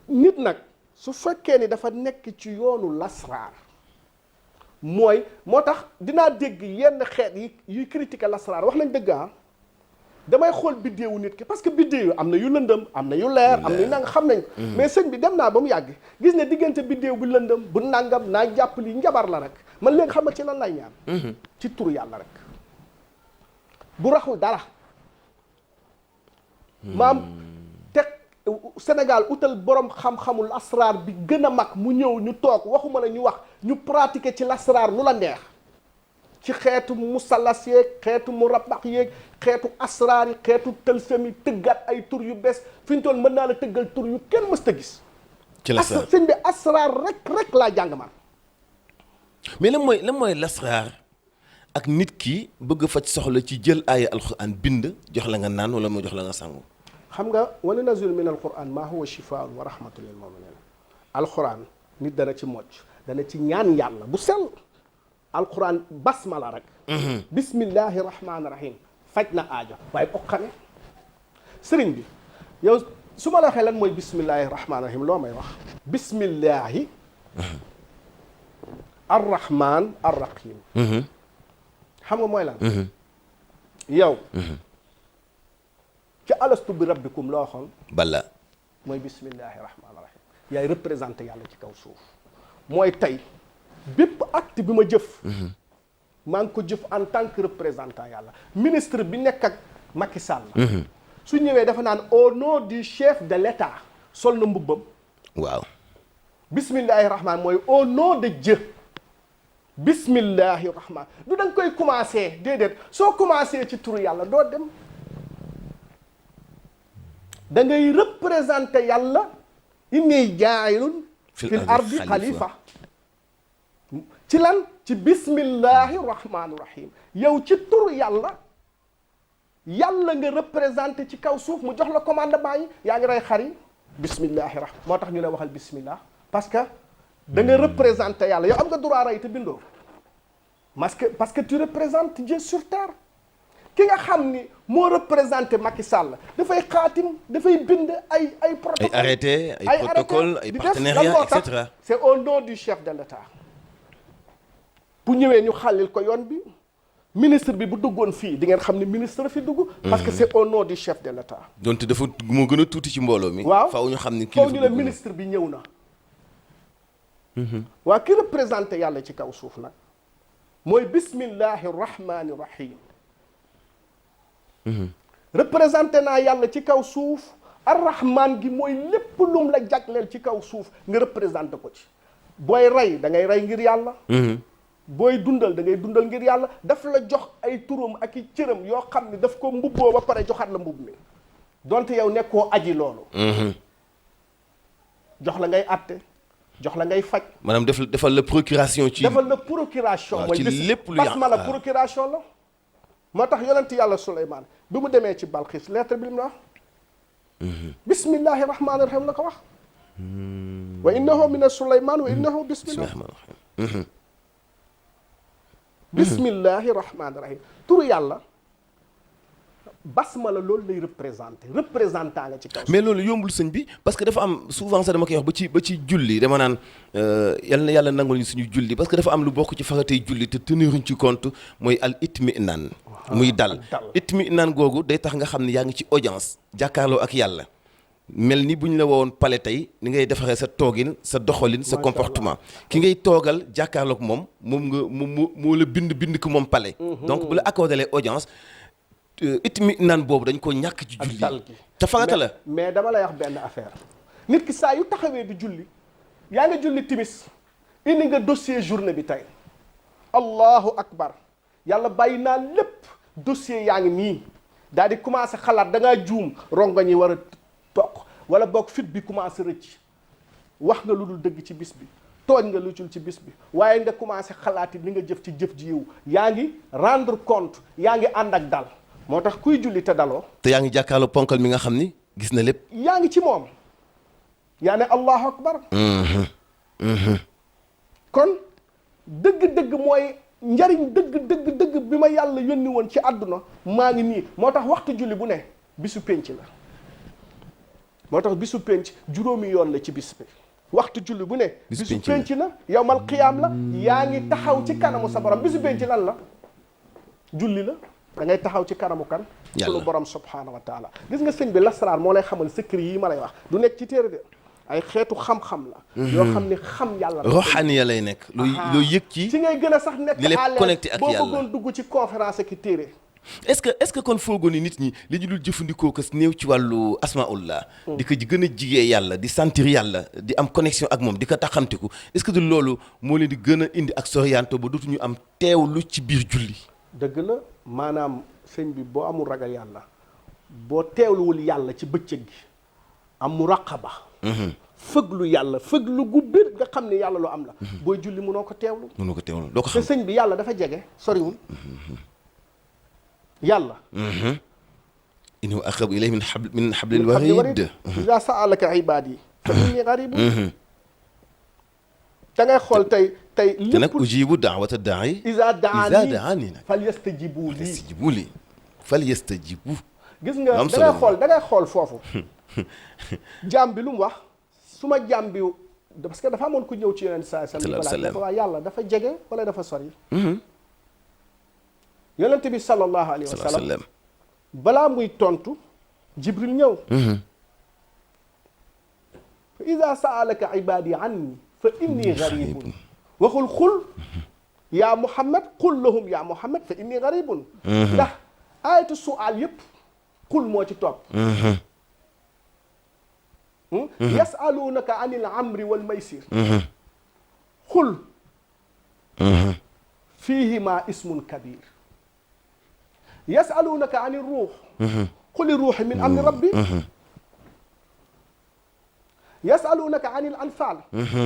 nit nag su fekkee ni dafa nekk ci yoonu lasraar mooy moo tax dinaa dégg yenn xeet yi yuy critiquer lasraar wax nañ dëgg damay xool biddéewu nit ki parce que biddéew am na yu lëndëm am na yu leer am na yu nanga xam nañ ko mais sëñ bi dem naa ba mu yàgg gis ne diggante biddéew bu lëndëm bu nangam naa jàpp li njabar la rek man léegi xam nga ci lan lay ñaan ci turu yàlla rek bu raxul dara maam teg Sénégal utal borom xam-xamul asraar bi gën a mag mu ñëw ñu toog waxuma la ñu wax ñu pratiquer ci lasraar lu la neex ci xeetu musalas yeeg xeetu murabax yeeg xeetu asraar yi xeetu tëlsami tëggaat ay tur yu bees fi ñu toll mën naa la tëggal tur yu kenn mës ta gis ci lasraar sëñ bi asraar rek laa jàng man mais lan mooy lasraar ak nit ki bëgg faj soxla ci jël aaya alxuraan bind jox la nga naan wala mu jox la nga sangu xam nga wa nunazzilu min alquran maa huwa shifaa'un wa rahmatun lil mu'minin alquran nit dana ci mocc dana ci ñaan yàlla bu sell alquran basmala rek bismillahi rahmaani rahim faj na aajo waaye ko xame sëriñ bi yow su ma la waxee lan mooy bismillahi rahmaani rahim loo may wax bismillahi arrahman arrahim xam nga mooy lan yow ci alastu bi rabbikum loo waxoon bala mooy bismillahi rahmaani rahim yaay représenté yàlla ci kaw suuf mooy tey bépp acte bi ma jëf maa ngi ko jëf en tant que représentant yàlla ministre bi nekk ak Macky Sall su ñëwee dafa naan au nom du chef de l'État sol na mbubbam waaw bismillahi rahman mooy au nom de Dieu bismillahi rahman du da nga koy commencé déedéet soo commencé ci turu yàlla doo dem da ngay représenté yàlla inni jaayilun fil ardi xalifa ci lan ci bismillahi rahmaani rahim yow ci turu yàlla nga représenté ci kaw suuf mu jox la commandement yi yaa ngi rey xar yi bismillahi rahmaan moo tax ñu lay waxal bismillah parce que da nga représenté yàlla yow am nga droit rey te bindoo parce que tu représentes Dieu sur terre ki nga xam ni moo représenté Macky Sall dafay xaatim dafay bind ay protocole ay arrêté ay protocole ay partenariat et cetera c'est au nom du chef de l'État bu ñëwee ñu xàllil ko yoon bi ministre bi bu duggoon fii di ngeen xam ne ministre fi dugg parce que c'est au nom du chef de l'État donte dafa moo gën a tuuti ci mbooloo mi waaw faaw ñu xam ni faaw ñu ne ministre bi ñëw na waa ki représenté yàlla ci kaw suuf nag mooy bismillahi rahmani rahim représenté naa yàlla ci kaw suuf arrahman gi mooy lépp lum la jagleel ci kaw suuf nga représenté ko ci booy rey da ngay rey ngir yàlla booy dundal da ngay dundal ngir yàlla daf la jox ay turam ak i cëram yoo xam ne daf ko mbubboo ba pare joxaat la mbubb mi donte yow nekkoo aji loolu jox la ngay atte jox la ngay faj maanaam defal la procuration ci defal la procuration mooy ci lépp lu basma la procuration la moo tax yonent yàlla Suleymaan bi mu demee ci Balxiis lettre bi mu la wax bismillahi rahmaani rahim la ko wax wa innahu min Suleymaan wa innahu bismillahi rahmaani rahim turu yàlla basmala loolu lay représentant nga ci kaw. mais loolu yombul sëñ bi parce que dafa am souvent sax dama koy wax ba ci julli dama naan yal na yàlla nangul ñu suñu julli parce que dafa am lu bokk ci faratay julli te teniruñ ci compte mooy al itminaan muy dal itminaan googu day tax nga xam ne yaa ngi ci audience jàkkaarloo ak yàlla mel ni bu ñu la woon pale tey ni ngay defaree sa toogin sa doxalin sa comportement ki ngay toogal jàkkaarloog moom moo la bind ko moom pale donc bu la accordé audience itminaan boobu dañ ko ñàkk ci julli te farata la mais dama lay wax benn affaire nit ki saa yu taxawee di julli yaa nga julli timis indi nga dossier journée bi tey allahu akbar yàlla bàyyi naa lépp dossier yaa ngi nii daal di commencé xalaat da ngaa juum rongo ñi war a toq wala boog fit bi commencé rëcc wax nga lu dul dëgg ci bis bi tooñ nga lu dul ci bis bi waaye nga commencé xalaati li nga jëf ci jëf ji yiw yaa ngi rendre compte yaa ngi ànd ak dal moo tax kuy julli te daloo te yaa ngi jàkkaarloo ponkal mi nga xam ni gis na lépp yaa ngi ci moom yaa ne allahu akbar kon dëgg-dëgg mooy njariñ dëgg bi ma yàlla yónni woon ci àdduna maa ngi nii moo tax waxtu julli bu ne bisu pénc la moo tax bisu pénc juróomi yoon la ci bis bi waxtu julli bu ne bisu pénc na yawmal qiyaam la yaa ngi taxaw ci kanamu sa borom bisu pénc lan la julli la da ngay taxaw ci kanamu kan sunu borom subhaanahu wa taala gis nga sëñ bi lasraar moo lay xamal secret yi ma lay wax du nekk ci téere de ay xeetu xam-xam la yoo xam ni xam yàlla roxaaniya lay nekk loo yëg ci ngay gën a sax nekk à l'aise connecté ak yàlla boo bëggoon dugg ci conférence ki téere est-ce que kon foogoo ni nit ñi li ñu dul jëfandikoo ko néew ci wàllu asmaullah di ko gën a jigee yàlla di sentir yàlla di am connexion ak moom di ko taxamtiku est-ce que du loolu moo leen di gën a indi ak sorianto ba dootuñu am teewlu ci biir julli dëgg la maanaam sëñ bi boo amul ragal yàlla boo teewluwul yàlla ci bëccëg gi am muraqaba fëglu yàlla fëglu gu bir nga xam ne yàlla loo am la booy julli mënoo ko teewlu doo ko xam te sëñ bi yàlla dafa jege soriwul yàlla innahu aqrabu ilayhi min hablil warid iza sa'alaka ibadi fa inni qaribun da ngay xool tey lépp te nag ujibu daawata daai iza daani nag falyastajibu li falyastajibu gis nga da ngay xool foofu jaam bi lu mu wax su ma jaam bi parce que dafa amoon ku ñëw ci yonent sallallahu alayhi wa sallam waa yàlla dafa jege wala dafa sori yonent bi sallallahu alayhi wa sallam balaa muy tontu jibril ñëw fa iza sa'alaka ibadi anni fa inni garibun waxul xul yaa Muhammad xul lahum yaa Muhammad fa inni garibun ndax ayatu sual yëpp xul moo ci topp yasalunaka anil amri wal maysir xul fihima ismun kabir yasalunaka anir ruux quli ruuxi min amri rabbi yasalunaka anil anfal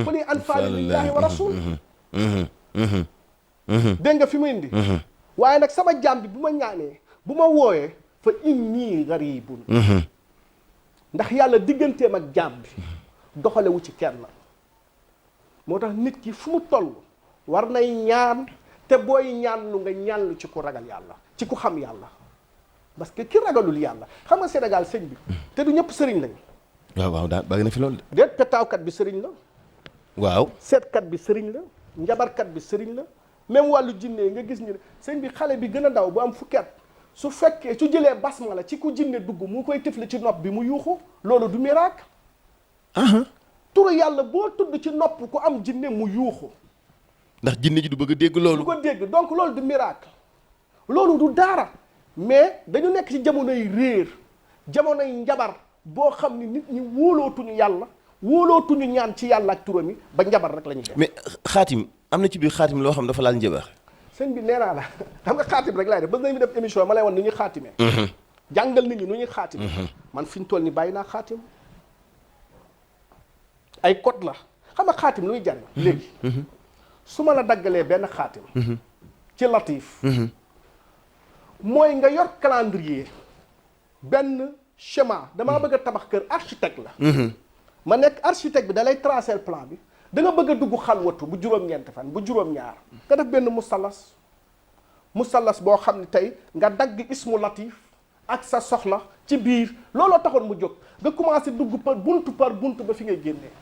quli anfal lillahi wa rasul dégg nga fi mu indi waaye nag sama jaam bi bu ma ñaanee bu ma wooyee fa inni garibun ndax yàlla digganteem ak jaam bi doxalewu ci kenn moo tax nit ki fu mu toll war nay ñaan te booy ñaan lu nga ñaan lu ci ku ragal yàlla ci ku xam yàlla parce que ki ragalul yàlla xam nga Sénégal sëñ bi te du ñëpp sëriñ lañ waaw daal bari na fi loolu de. déet petaawkat bi sëriñ la waaw seetkat bi sëriñ la njabarkat bi sëriñ la même wàllu jinne nga gis ñu ne sëñ bi xale bi gën a ndaw bu am fukki at su fekkee su jëlee basmala ci ku jinne dugg mu koy tifli ci nopp bi mu yuuxu loolu du miracle turu yàlla boo tudd ci nopp ku am jinne mu yuuxu ndax jinne ji du bëgg a dégg loolu. du ko dégg donc loolu du miracle loolu du dara mais dañu nekk ci jamonoy réer jamonoy njabar boo xam ni nit ñi wóolootuñu yàlla wóolootuñu ñaan ci yàlla ak turam yi ba njabar rek la ñuy def. mais xaatim am na ci biir xaatim loo xam dafa laal njabar. sëñ bi nee naa la xam nga xaatim rek laay def ba nañu def émission ma lay woon ni ñuy xaatimee. jàngal nit ñi nu ñuy xaatimee. man fi ñu toll ni bàyyi naa xaatim ay code la xam nga xaatim luy jariñ léegi su ma la daggalee benn xaatim ci latif mooy nga yor calendrier benn schéma damaa bëgg a tabax kër architecte la ma nekk architecte bi da lay tracer plan bi da nga bëgg a dugg xalwatu bu juróom-ñeenti fan bu juróom-ñaar nga def benn musallas boo xam ne tey nga dagg ismu latif ak sa soxla ci biir looloo taxoon mu jóg nga commencé dugg par buntu ba fi ngay génnee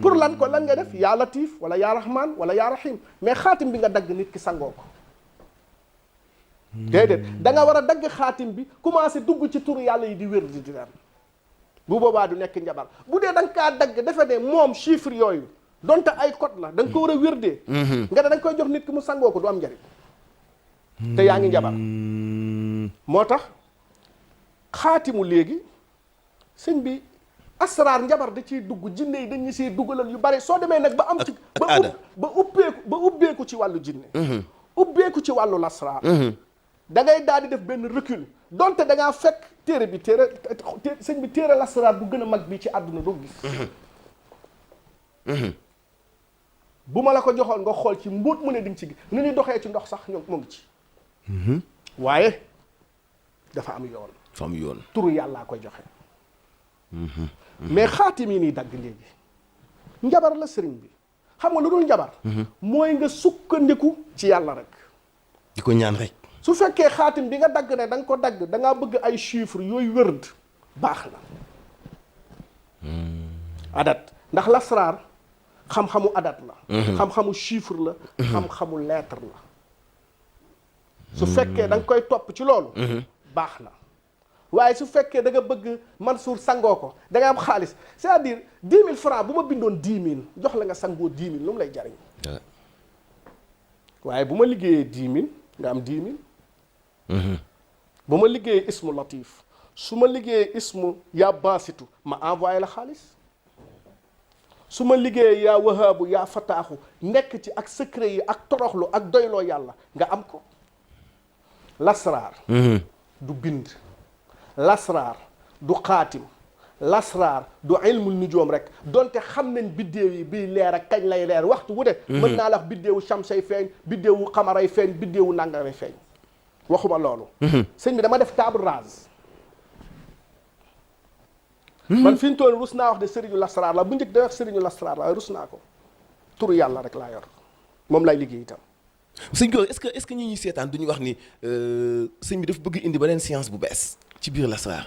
pour lan ko lan nga def yaa latif wala yaa rahman wala yaa rahim mais xaatim bi nga dagg nit ki sangoo ko déedéet da nga war a dagg xaatim bi commencé dugg ci turu yàlla yi di wér di dem bu boobaa du nekk njabar bu dee da nga kaa dagg defe ne moom chiffre yooyu donte ay code la da nga ko war a wérdee nga ne da nga koy jox nit ki mu sangoo ko du am njariñ te yaa ngi njabar moo tax xaatimu léegi sëñ bi asraar njabar da ciy dugg jinne yi dañu siy duggalal yu bari soo demee nag ba am ci ba ubbeeku ci wàllu jinne ubbeeku ci wàllu lasraar da ngay daal di def benn recul donte da ngaa fekk sëñ bi téere lasraar bu gën a mag bi ci àdduna doo gis bu ma la ko joxoon nga xool ci mbóot mu ne di nga ci gis ni ñuy doxee ci ndox sax ñoom mu ngi ci waaye dafa am yoon turu yàllaa koy joxe mais xaatim yi nii dagg léegi njabar la sëriñ bi xam nga lu dul njabar mooy nga sukkandiku ci yàlla rek di ko ñaan rek su fekkee xaatim bi nga dagg ne da nga ko dagg da ngaa bëgg ay chiffres yooyu wërd baax na adat ndax lasraar xam-xamu adat la xam-xamu chiffre la xam-xamu lettre la su fekkee da nga koy topp ci loolu baax na waaye su fekkee da nga bëgg Mansour sangoo ko da nga am xaalis c'est-à-dire 10 000 francs bu ma bindoon 10 000 jox la nga sangoo 10 000 lu mu lay jariñ waaye bu ma liggéeyee 10 000 nga am 10 000 bu ma liggéeyee ismu latif su ma liggéeyee ismu yaa baasitu ma envoyé la xaalis su ma liggéeyee yaa wahaabu yaa fataaxu nekk ci ak secret yi ak toroxlu ak doyloo yàlla nga am ko lasraar du bind lasraar du xaatim lasraar du ilmul nujoom rek donte xam nañ biddéew yi bii leer ak kañ lay leer waxtu wu de mën naa la wax biddéewu chamsay feeñ biddéewu xamaray feeñ biddéewu nangaray feeñ waxuma loolu sëñ bi dama def table rase man fi ñu toll rus naa wax de sëriñu lasraar la bu njëkk da wax sëriñu lasraar la rus naa ko turu yàlla rek laa yor moom lay liggéey itam sëñ Gora est-ce que ñi ñuy seetaan duñu wax ni sëñ bi dafa bëgg indi beneen science bu bees ci biir lasraar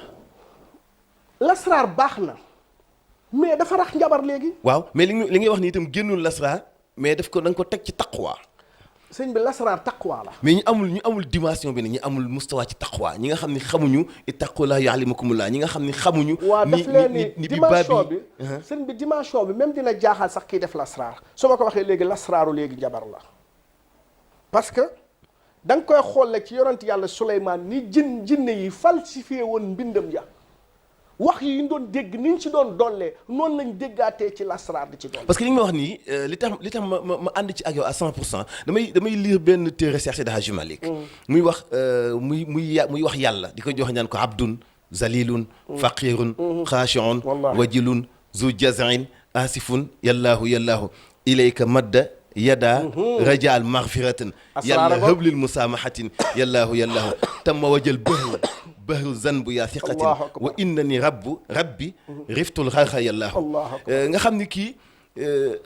baax na mais dafa rax njabar léegi waaw mais li ngay wax ni itam génnul lasraar mais daf ko da nga ko teg ci taqwa sëñ bi lasraar taqwa la mais ñu amul dimension bi ne ñi amul mustawa ci taqwa ñi nga xam ni xamuñu ittaqullah ya'lamukumullah ñi nga xam ni xamuñu waaw daf leen ni dimension bi sëñ bi dimension bi même dina jaaxal sax kii def lasraar su ma ko waxee léegi lasraaru léegi njabar la parce que da nga koy xool ci yonent yàlla Souleymane ni jinne yi falsifié woon mbindam ya wax yi ñu doon dégg ni ñu ci doon dollee noonu lañ déggaatee ci lasraar di ci doon. parce que li nga ma wax nii li tax ma ànd ci ak yow à 100% damay lire benn téere Cheikh Seydi Hadji Malick muy wax muy wax yàlla di ko jox ñaan ko abdun zalilun faqirun xaashiun wajilun zu jazain asifun yallaahu yallaahu ilayka madda yada rajaal maghfiratan yàlla hëblil musaamahatin yallaahu yallaahu tamma wajal bahru zanbu yaa thiqatin wa innani rabbi riftul xarxa yallaahu nga xam ni kii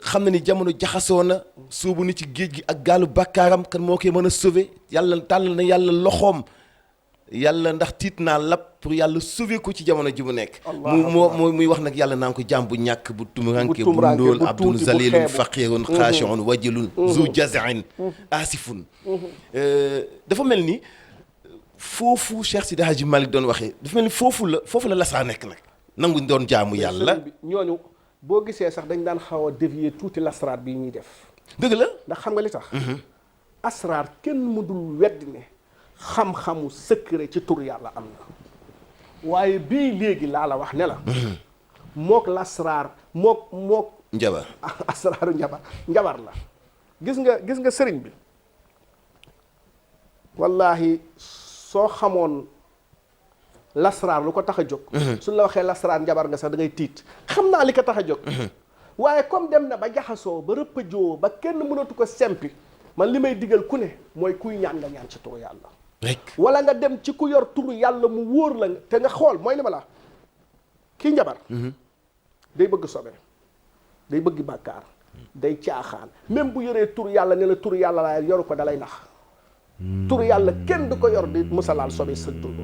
xam na ni jamono jaxasoo na suubu ni ci géej gi ak gaalu bàkkaaram kan moo koy mën a sauver yàlla tàllal na yàlla loxoom yàlla ndax tiit naa lap pour yàlla sauver ko ci jamono ji mu nekk muy wax nag yàlla naan ko jàmm bu ñàkk bu tumuranke bu ndóol abdun zalilun faqirun xaashiun wajilun zu jazain asifun dafa mel ni foofu Cheikh Sidi Hadji Malick doon waxee dafa mel ni foofu la lasraa nekk nag nangu doon jaamu yàlla ñooñu boo gisee sax dañ daan xaw a dévier tuuti lasraar bi ñuy def dëgg la ndax xam nga li tax asraar kenn mu dul weddi ne xam-xamu secret ci tur yàlla am na waaye bii léegi laa la wax ne la mook lasraar mook njabar asraaru njabar la gis nga sëriñ bi wallahi soo xamoon lasraar lu ko tax a jóg suñ la waxee lasraar njabar nga sax da ngay tiit xam naa li ko tax a jóg waaye comme dem na ba jaxasoo ba rëppëjoo ba kenn mënatu ko sempi man li may digal ku ne mooy kuy ñaan nga ñaan ci turu yàlla rek wala nga dem ci ku yor turu yàlla mu wóor la te nga xool mooy li ma la kii njabar day bëgg sobe day bëgg bàkkaar day caaxaan même bu yoree turu yàlla ne la turu yàlla laa yoru ko dalay nax turu yàlla kenn du ko yor di mësalaal sobe sa dund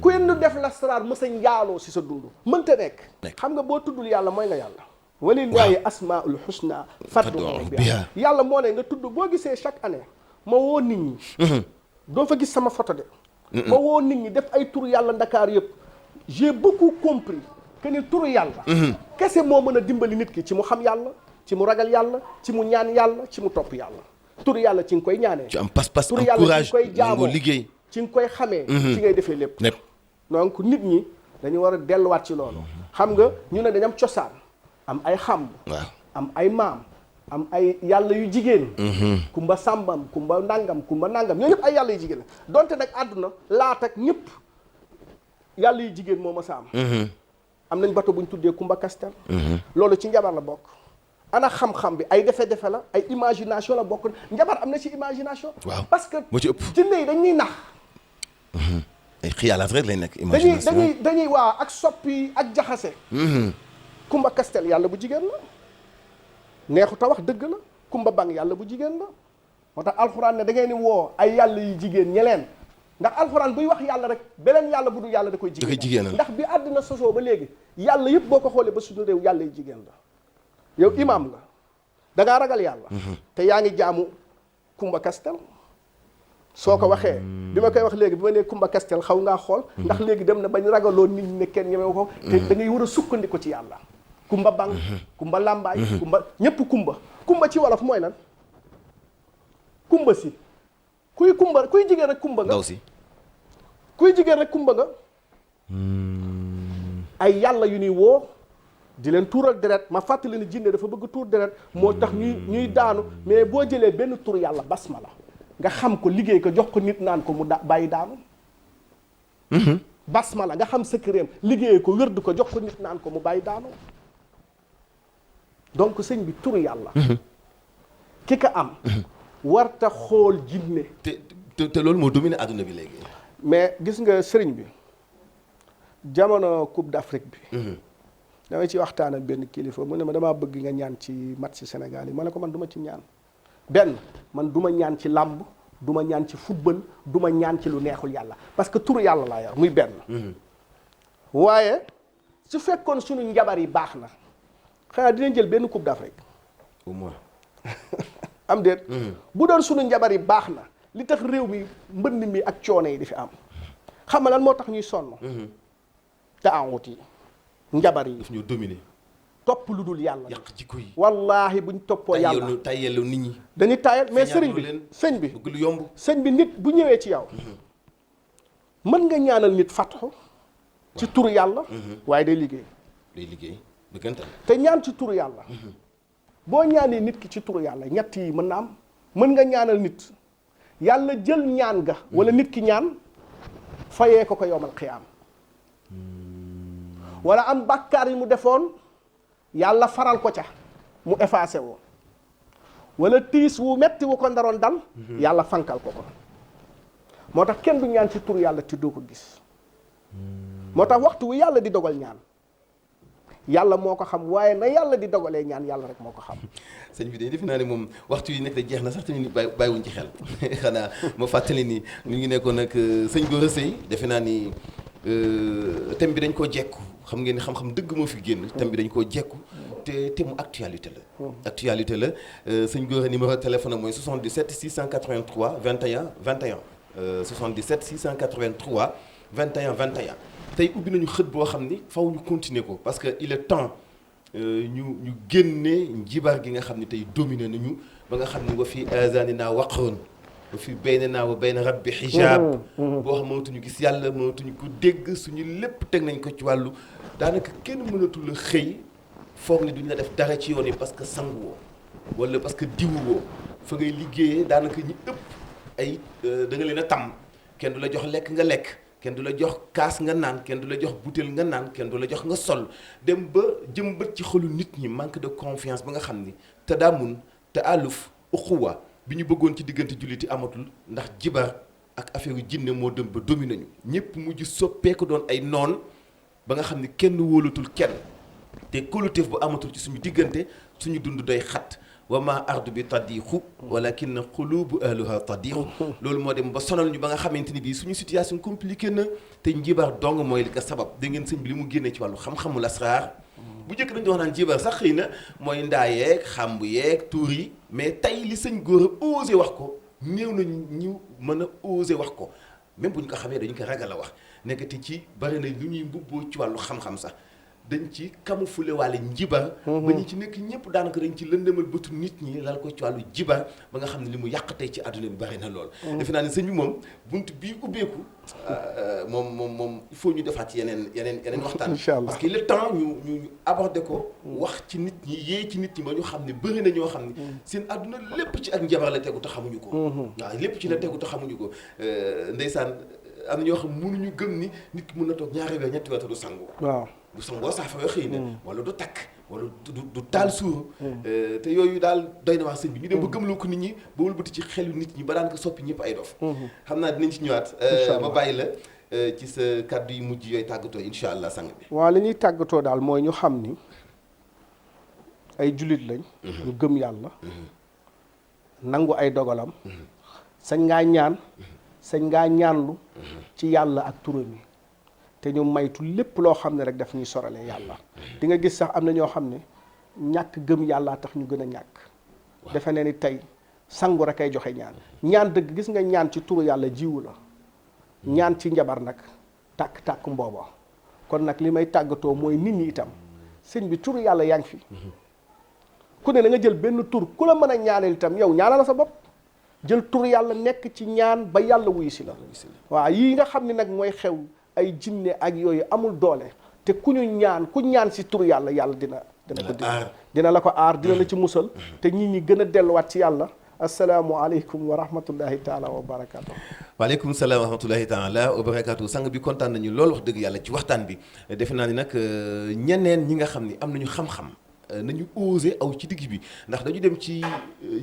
ku yenn def lasraar mësa njaaloo si sa dund mënta nekk xam nga boo tuddul yàlla mooy nga yàlla walillahi asmaul husna fad'uhu biha yàlla moo ne nga tudd boo gisee chaque année ma woo nit ñi doo fa gis sama photo de ma woo nit ñi def ay turu yàlla Ndakaar yëpp j'ai beaucoup compris que ni turu yàlla kese moo mën a dimbali nit ki ci mu xam yàlla ci mu ragal yàlla ci mu ñaan yàlla ci mu topp yàlla turu yàlla ci nga koy ñaanee ci am pas-pas turu am yàlla courage ci nga koy jaamoo liggéey ci nga koy xamee ci ngay defee lépp donc nit ñi dañu war a delluwaat ci loolu xam nga ñu ne dañu am cosaan am ay xamb am ay maam am ay yàlla yu jigéen kumba sàmbam kumba ndàngam ñoo ñëpp ay yàlla yu jigéen la donte nag àdduna laat ak ñëpp yàlla yu jigéen moo ma sa am nañ bato bu ñu tuddee kumba kastel loolu ci njabar la bokk ana xam-xam bi ay defe-defe la ay imagination la bokk njabar am na ci imagination parce que moo ci ëpp jinne yi dañuy nax ay xiyaalaat rek lay nekk imagination dañuy waa ak soppi ak jaxase kumba kastel yàlla bu jigéen la neexu ta wax dëgg la kumba bang yàlla bu jigéen la moo tax alxuraan ne da ngeen ni woo ay yàlla yu jigéen ñeleen ndax alxuraan buy wax yàlla rek beneen yàlla bu dul yàlla da koy jigéen ndax bi àddina sosoo ba léegi yàlla yëpp boo ko xoolee ba suñu réew yàlla yu jigéen la yow imaam nga da ngaa ragal yàlla te yaa ngi jaamu kumba kastel soo ko waxee bi ma koy wax léegi bi ma nee kumba kastel xaw ngaa xool ndax léegi dem na bañ ragaloo nit ñi ne kenn ñemewu ko te da ngay war a sukkandiku ci yàlla kumba bang kumba làmbaay kumba ñépp kumba ci wolof mooy lan kumba si kuy jigéen rek kumba nga ndaw si kuy jigéen rek kumba nga ay yàlla yu ñuy woo di leen tuural deret ma fàttali ni jinne dafa bëgg tuur deret moo tax ñuy daanu mais boo jëlee benn tur yàlla basmala nga xam ko liggéey ko jox ko nit naan ko mu bàyyi daanu basmala nga xam secret liggéey ko wérdu ko jox ko nit naan ko mu bàyyi daanu donc sëñ bi turu yàlla ki ka am warta xool jinne te loolu moo dominé àdduna bi léegi mais gis nga sëriñ bi jamono Coupe d'Afrique bi damay ci waxtaan ak benn kilifa mu ne ma damaa bëgg nga ñaan ci match ci Sénégal yi ma ne ko man du ma ci ñaan man du ma ñaan ci làmb du ma ñaan ci football du ma ñaan ci lu neexul yàlla parce que turu yàlla laa yor muy benn waaye su fekkoon suñu njabar yi baax na xanaa dinañ jël benn Coupe d'Afrique au moins am déet bu doon suñu njabar yi baax na li tax réew mi mbënn mi ak coono yi di fi am xam nga lan moo tax ñuy sonn te awut yi njabar yi daf ñu dominer topp lu dul yàlla yàq jikko yi wallaahi buñ toppoo yàlla tayyelu nit ñi dañuy taayal mais sëñ bi bëgg lu yomb sëñ bi nit bu ñëwee ci yow mën nga ñaanal nit fatxu ci turu yàlla waaye day liggéey dëggantaan te ñaan ci turu yàlla boo ñaanee nit ki ci turu yàlla ñett yi mën na am mën nga ñaanal nit yàlla jël ñaan ga wala nit ki ñaan fayee ko yowmal xiyaam wala am bàkkaar yi mu defoon yàlla faral ko ca mu effacé woo wala tiis wu metti wu ko ndaroon dal yàlla fankal ko moo tax kenn du ñaan ci tur yàlla te doo ko gis moo tax waxtu wu yàlla di dogal ñaan yàlla moo ko xam waaye na yàlla di dogalee ñaan yàlla rek moo ko xam. sëñ bi de defe naa ne moom waxtu yi nekk de jeex na sax tamit bàyyiwuñ ci xel xanaa ma fàttali ni ñu ngi nekkoon nag sëñ Gora Seye defe naa ni thème bi dañ koo jekku xam ngeen ni xam-xam dëgg moo fi génn. thème bi dañ koo jekku te thème mu actualité la. actualité la sëñ Gora numéro téléphone am mooy 77 683 21 21 77 683 21 21. tey ubbi nañu xët boo xam ni faw ñu continuer ko parce que il est temps ñu génne njibar gi nga xam ni tey dominé nañu ba nga xam ni wa fi azanina waqrun wa fi baynana wa bayna rabbi xijaab boo xam mënatuñu gis yàlla mënatuñu ko dégg suñu lépp teg nañ ko ci wàllu daanaka kenn mënatul a xëy foog ni duñ la def dara ci yoon yi parce que sanguwoo wala parce que diwuwoo fa ngay liggéeyee daanaka ñi ëpp ay da nga leen a tam kenn du la jox lekk nga lekk kenn du la jox kaas nga naan kenn du la jox butéel nga naan kenn du la jox nga sol dem ba jëmbat ci xolu nit ñi manque de confiance ba nga xam ni te daamun te aluf uxuwa bi ñu bëggoon ci diggante julliti amatul ndax jibar ak affaire yu jinne moo dem ba dominé nañu ñëpp mujj soppeeku doon ay noon ba nga xam ni kenn wóolatul kenn te collectif bu amatul ci suñu diggante suñu dund day xat wa ma ardu bi taddiixu walakin qulubu ahluha taddiixu loolu moo dem ba sonal ñu ba nga xamante ni bii suñu situation compliqué na te njibar dong mooy li ko sabab da ngeen sëñ bi li mu génnee ci wàllu xam-xamul asraar bu njëkk dañu wax naan njibar sax xëy na mooy ndaa yeeg xàmb yeeg tuur yi mais tey li sëñ Gora osé wax ko néew na ñu mën a osé wax ko même bu ñu ko xamee dañu ko ragal a wax nekkati ci bari na lu ñuy mbubboo ci wàllu xam-xam sax dañ ci camoufler wàlle njibar ba ñu ci nekk ñëpp daanaka dañ ci lëndëmal bëtu nit ñi lal ko ci wàllu jibar ba nga xam ne li mu yàq tey ci àdduna bi bari na lool defe naa ne sëñ bi moom bunt bii ubbeeku moom il faut ñu defaat ci yeneen waxtaan parce que le temps ñu aborder ko wax ci nit ñi yee ci nit ñi ba ñu xam ne bëri na ñoo xam ne seen àdduna lépp ci ak njabar la tegu te xamuñu ko waaw lépp ci la tegu te xamuñu ko ndeysaan am na ñoo xam mënuñu gëm ni nit ki mën na toog ñaari weer ñetti weer te du sangu waaw du sangoo saafara xëy na wala du takk wala du taal suur te yooyu daal doy na waa sëñ bi ñu dem ba gëmloo ko nit ñi ba wëlbati ci xelu nit ñi ba daan ko soppi ñëpp ay dof xam naa dinañ ci ñëwaat ma bàyyi la ci sa kàddu yu mujj yooyu tàggatoo incha allah sang bi waaw li ñuy tàggatoo daal mooy ñu xam ni ay jullit lañ ñu gëm yàlla nangu ay dogalam sañ ngaa ñaan sañ ngaa ñaanlu ci yàlla ak turam yi te ñu maytu lépp loo xam ne rek daf ñuy sorale yàlla di nga gis sax am na ñoo xam ne ñàkk gëm yàllaa tax ñu gën a ñàkk defe ne ni tey sangu rek ay joxe ñaan dëgg gis nga ñaan ci turu yàlla jiwu la ñaan ci njabar nag tàkk-tàkk mbooba kon nag li may tàggatoo mooy nit ñi itam sëñ bi turu yàlla yaa ngi fi ku ne da nga jël benn tur ku la mën a ñaanal itam yow ñaanal sa bopp jël turu yàlla nekk ci ñaan ba yàlla wuyu si la waaw yii nga xam ne nag mooy xew ay jinne ak yooyu amul doole te ku ñaan si tur yàlla dina la ko aar dina la ci musal te nit ñi gën a delluwaat ci yàlla asalaamualeykum wa rahmatullahi taala wa barakaatu. waaleykum salaam wa rahmatullahi taala wa barakaatu sang bi kontaan nañu loolu wax dëgg yàlla ci waxtaan bi defe naa ni nag ñeneen ñi nga xam ni am nañu xam-xam nañu osé aw ci digg bi ndax dañu dem ci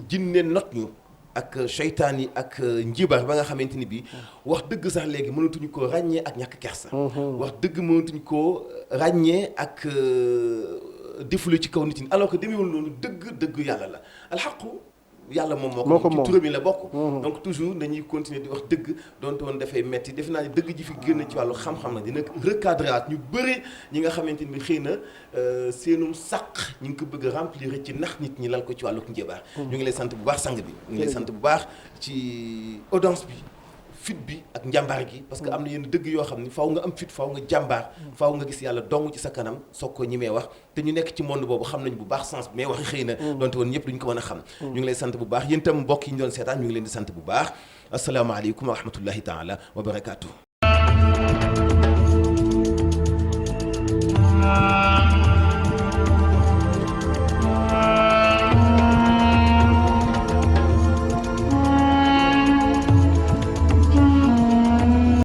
jinne not ñu ak seytaan yi ak njibar ba nga xamante ni bii wax dëgg sax léegi mënatuñu ko ràññee ak ñàkk kersa wax dëgg mënatuñu ko ràññee ak defule ci kaw nit ñi alors que demeewul noonu dëgg yàlla la alxaqu yàlla moom moo ko ci turam yi la bokk donc toujours dañuy continuer di wax dëgg donte woon dafay metti defe naa ni dëgg ji fi génn ci wàllu xam-xam na dina recadrer ñu bëri ñi nga xamante ni bi xëy na seenum sàq ñu ngi ko bëgg a remplir ci nax nit ñi lal ko ci wàllu njabar ñu ngi lay sant bu baax sang bi ñu ngi lay sant bu baax ci audience bi fit bi ak njàmbaar gi parce que am na yenn dëgg yoo xam ni faaw nga am fit faaw nga jàmbaar faaw nga gis yàlla dong ci sa kanam soog ko ñi mee wax te ñu nekk ci monde boobu xam nañ bu baax sens bi mais waxi xëy na donte woon ñëpp duñ ko mën a xam ñu ngi lay sant bu baax yéen itam mbokk yi ñu doon seetaan ñu ngi leen di sant bu baax asalaamaaleykum wa rahmatullahi taala wa barakaatu.